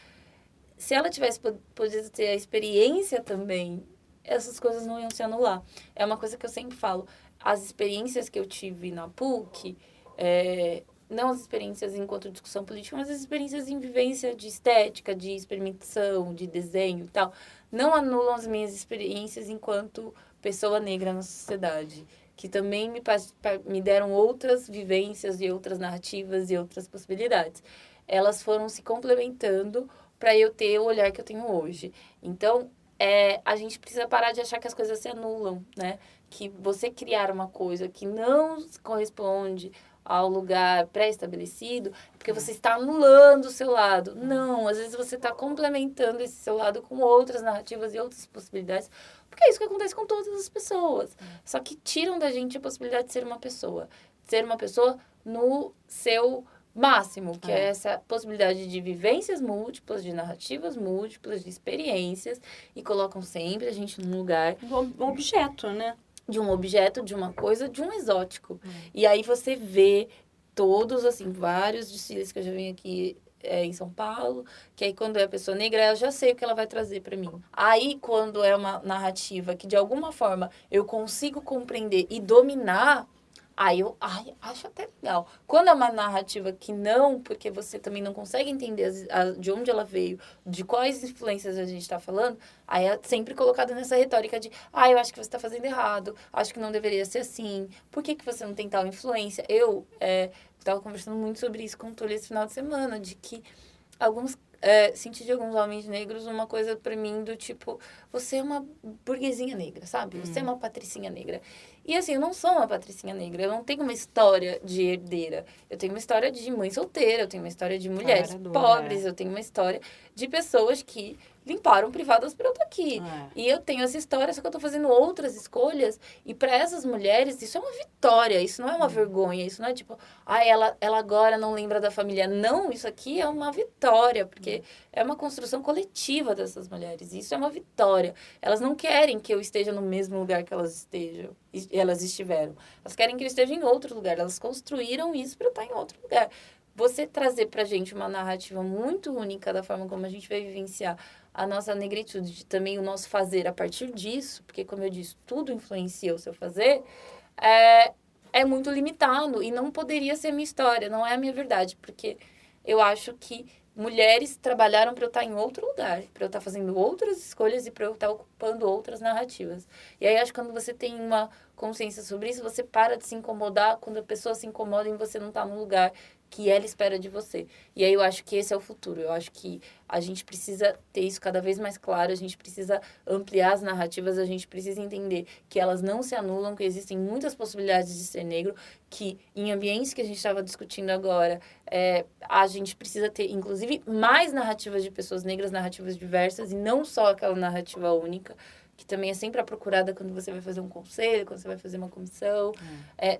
se ela tivesse podido ter a experiência também, essas coisas não iam se anular. É uma coisa que eu sempre falo. As experiências que eu tive na PUC, não as experiências enquanto discussão política, mas as experiências em vivência de estética, de experimentação, de desenho e tal, não anulam as minhas experiências enquanto pessoa negra na sociedade, que também me deram outras vivências e outras narrativas e outras possibilidades. Elas foram se complementando para eu ter o olhar que eu tenho hoje. Então, a gente precisa parar de achar que as coisas se anulam, né? Que você criar uma coisa que não corresponde ao lugar pré-estabelecido, porque você está anulando o seu lado. Não, às vezes você está complementando esse seu lado com outras narrativas e outras possibilidades, porque é isso que acontece com todas as pessoas. Só que tiram da gente a possibilidade de ser uma pessoa. Ser uma pessoa no seu máximo, que é essa possibilidade de vivências múltiplas, de narrativas múltiplas, de experiências, e colocam sempre a gente num lugar... Um objeto, né? De um objeto, de uma coisa, de um exótico. E aí você vê todos, assim, vários desfiles que eu já venho aqui em São Paulo, que aí quando é a pessoa negra, eu já sei o que ela vai trazer para mim. Aí, quando é uma narrativa que, de alguma forma, eu consigo compreender e dominar... Aí eu acho até legal. Quando é uma narrativa que não, porque você também não consegue entender de onde ela veio, de quais influências a gente está falando, aí é sempre colocado nessa retórica de eu acho que você está fazendo errado, acho que não deveria ser assim, por que você não tem tal influência? Eu estava conversando muito sobre isso com o Túlio esse final de semana, de que senti de alguns homens negros uma coisa pra mim do tipo, você é uma burguesinha negra, sabe? Você é uma patricinha negra. E assim, eu não sou uma patricinha negra, eu não tenho uma história de herdeira. Eu tenho uma história de mãe solteira, eu tenho uma história de mulheres pobres, eu tenho uma história de pessoas que limparam privadas para eu estar aqui. E eu tenho essa história, só que eu tô fazendo outras escolhas. E para essas mulheres, isso é uma vitória, isso não é uma vergonha, isso não é tipo, ela agora não lembra da família. Não, isso aqui é uma vitória, porque é uma construção coletiva dessas mulheres. Isso é uma vitória. Elas não querem que eu esteja no mesmo lugar que elas estiveram. Elas querem que eu esteja em outro lugar. Elas construíram isso para eu estar em outro lugar. Você trazer pra gente uma narrativa muito única da forma como a gente vai vivenciar a nossa negritude, também o nosso fazer a partir disso, porque, como eu disse, tudo influencia o seu fazer, é muito limitado e não poderia ser minha história, não é a minha verdade, porque eu acho que mulheres trabalharam para eu estar em outro lugar, para eu estar fazendo outras escolhas e para eu estar ocupando outras narrativas. E aí, acho que quando você tem uma consciência sobre isso, você para de se incomodar quando a pessoa se incomoda e você não está no lugar que ela espera de você. E aí eu acho que esse é o futuro. Eu acho que a gente precisa ter isso cada vez mais claro, a gente precisa ampliar as narrativas, a gente precisa entender que elas não se anulam, que existem muitas possibilidades de ser negro, que em ambientes que a gente estava discutindo agora, a gente precisa ter, inclusive, mais narrativas de pessoas negras, narrativas diversas, e não só aquela narrativa única, que também é sempre a procurada quando você vai fazer um conselho, quando você vai fazer uma comissão.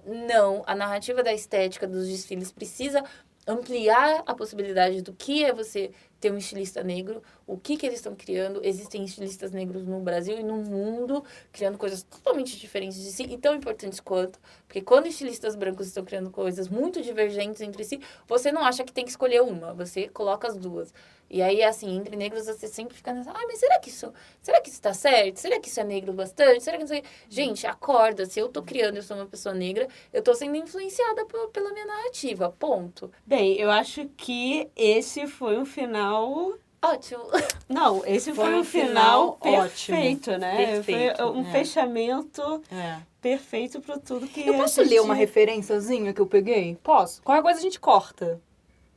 Não, a narrativa da estética dos desfiles precisa ampliar a possibilidade do que é você ter um estilista negro, o que eles estão criando. Existem estilistas negros no Brasil e no mundo, criando coisas totalmente diferentes de si e tão importantes quanto. Porque quando estilistas brancos estão criando coisas muito divergentes entre si, você não acha que tem que escolher uma, você coloca as duas. E aí, assim, entre negros, você sempre fica nessa... mas será que isso tá certo? Será que isso é negro bastante? Será que não sei... Gente, acorda. Se eu tô criando, eu sou uma pessoa negra, eu tô sendo influenciada pela minha narrativa. Ponto. Bem, eu acho que esse foi um final... Ótimo. Não, esse foi um final perfeito, ótimo. Né? Perfeito, foi um fechamento perfeito para tudo que eu posso ler uma referenciazinha que eu peguei? Posso. Qualquer coisa a gente corta.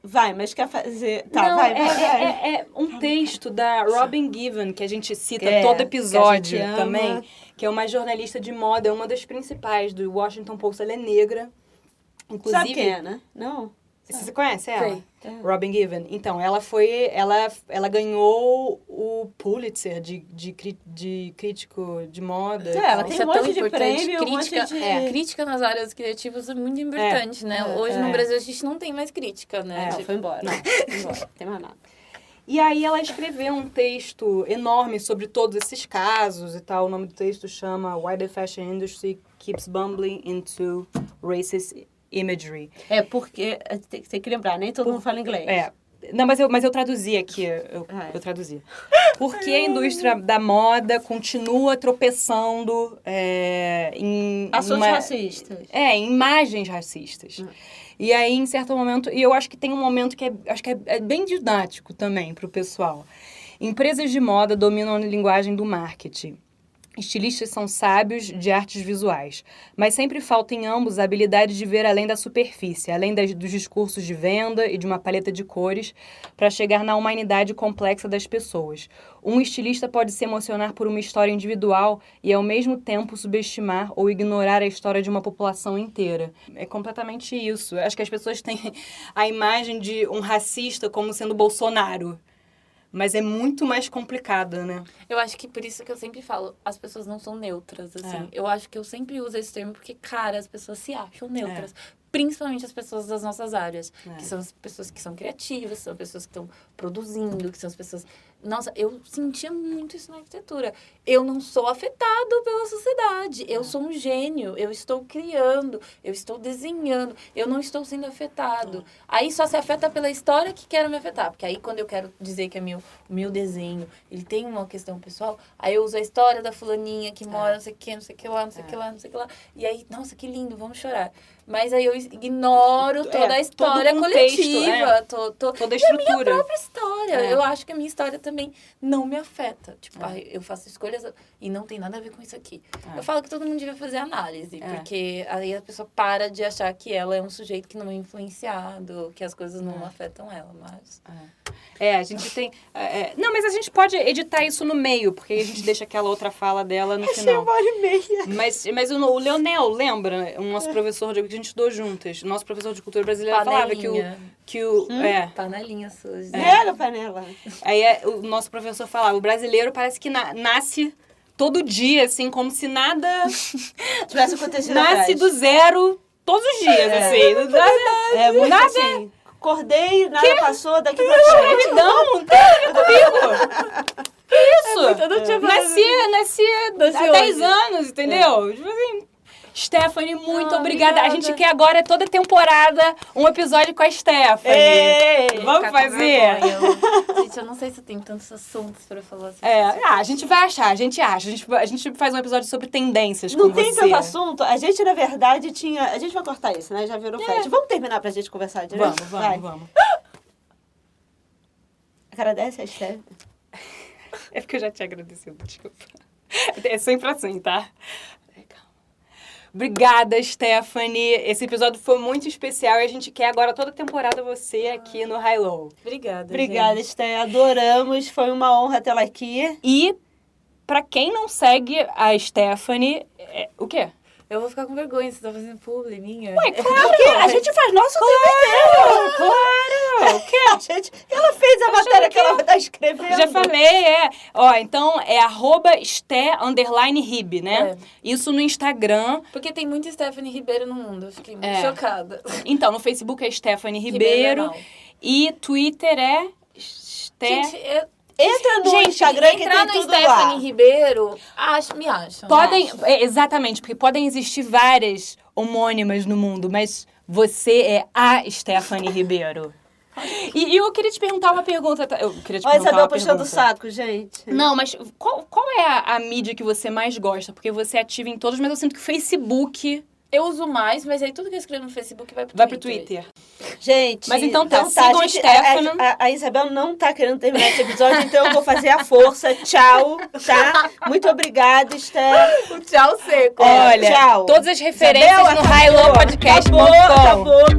Vai, mas quer fazer... Tá, não, vai. É um texto da Robin Given, que a gente cita todo episódio também, que é uma jornalista de moda, é uma das principais do Washington Post. Ela é negra. Inclusive, sabe quem é, né? Não. Você conhece ela? Sim. Robin Given. Então, ela ganhou o Pulitzer de crítico de moda. Ela tem um monte de prêmio, crítica nas áreas criativas é muito importante, né? Hoje no Brasil a gente não tem mais crítica, né? Foi embora. Não tem mais nada. E aí ela escreveu um texto enorme sobre todos esses casos e tal. O nome do texto chama Why the Fashion Industry Keeps Bumbling into Racist Imagery. Porque tem que lembrar, nem todo mundo fala inglês. Não, mas eu traduzi aqui, eu traduzi. Porque a indústria da moda continua tropeçando em... ações racistas. Em imagens racistas. E aí, em certo momento, e eu acho que tem um momento que acho que é bem didático também para o pessoal. Empresas de moda dominam a linguagem do marketing. Estilistas são sábios de artes visuais, mas sempre falta em ambos a habilidade de ver além da superfície, além dos discursos de venda e de uma paleta de cores, para chegar na humanidade complexa das pessoas. Um estilista pode se emocionar por uma história individual e, ao mesmo tempo, subestimar ou ignorar a história de uma população inteira. É completamente isso. Acho que as pessoas têm a imagem de um racista como sendo Bolsonaro. Mas é muito mais complicada, né? Eu acho que por isso que eu sempre falo, as pessoas não são neutras, assim. Eu acho que eu sempre uso esse termo porque, cara, as pessoas se acham neutras. principalmente as pessoas das nossas áreas, que são as pessoas que são criativas, são pessoas que estão produzindo, que são as pessoas... Nossa, eu sentia muito isso na arquitetura. Eu não sou afetado pela sociedade. Eu sou um gênio. Eu estou criando. Eu estou desenhando. Eu não estou sendo afetado. Aí só se afeta pela história que quero me afetar. Porque aí quando eu quero dizer que é o meu desenho, ele tem uma questão pessoal, aí eu uso a história da fulaninha que mora não sei o que, não sei o que lá, não sei o que lá, não sei o que lá. E aí, nossa, que lindo, vamos chorar. Mas aí eu ignoro toda a história coletiva. Toda a estrutura. E a minha própria história. Eu acho que a minha história também não me afeta. Tipo, eu faço escolhas e não tem nada a ver com isso aqui. Eu falo que todo mundo devia fazer análise. Porque aí a pessoa para de achar que ela é um sujeito que não é influenciado, que as coisas não afetam ela. Mas... a gente tem... Não, mas a gente pode editar isso no meio, porque a gente deixa aquela outra fala dela no final. 1h30. Mas o Leonel, lembra? O nosso professor que a gente estudou juntas. O nosso professor de cultura brasileira falava que o panelinha suja. Pega, panela. Aí o nosso professor falava, o brasileiro parece que nasce todo dia, assim, como se nada tivesse acontecido nasce atrás. Do zero todos os dias, assim. Muito nada... assim. Acordei, nada passou, daqui pra frente. Não tem a ver comigo. Isso. Eu não tinha Nasci há 10 anos, entendeu? Tipo assim... Stephanie, muito obrigada. Obrigada. A gente quer agora, toda temporada, um episódio com a Stephanie. Vamos fazer? Gente, eu não sei se eu tenho tantos assuntos pra falar assim. A gente vai achar, a gente acha. A gente faz um episódio sobre tendências com você. Não tem tanto assunto. A gente, na verdade, tinha... A gente vai cortar isso, né? Já virou fete. Vamos terminar pra gente conversar direito? Vamos. Agradece a Stephanie. É porque eu já te agradecido, desculpa. É sempre assim, tá? Obrigada, Stephanie. Esse episódio foi muito especial e a gente quer agora toda temporada você aqui no High Low. Obrigada, Stephanie. Adoramos. Foi uma honra tê-la aqui. E, pra quem não segue a Stephanie, o quê? Eu vou ficar com vergonha, você tá fazendo publi minha. Ué, claro! A gente faz nosso tempo. Claro! O quê? Ela fez a matéria que ela tá escrevendo. Já falei, Ó, então é @ste_rib, né? Isso no Instagram. Porque tem muita Stephanie Ribeiro no mundo, eu fiquei muito chocada. Então, no Facebook é Stephanie Ribeiro. E Twitter é Gente, Entra no Instagram que entrar tem no tudo Stephanie lá. Ribeiro, me acham. Exatamente, porque podem existir várias homônimas no mundo, mas você é a Stephanie Ribeiro. E eu queria te perguntar uma pergunta. Olha, Isabel puxando o saco, gente. Não, mas qual é a mídia que você mais gosta? Porque você é ativa em todos, mas eu sinto que o Facebook... Eu uso mais, mas aí tudo que eu escrevo no Facebook vai pro Twitter. Gente, mas então sigam a Stephanie. A Isabel não tá querendo terminar esse episódio, então eu vou fazer a força. Tchau, tá? Muito obrigada, Steph. O tchau seco. Olha, tchau. Todas as referências Isabel, no High Low Podcast. Acabou.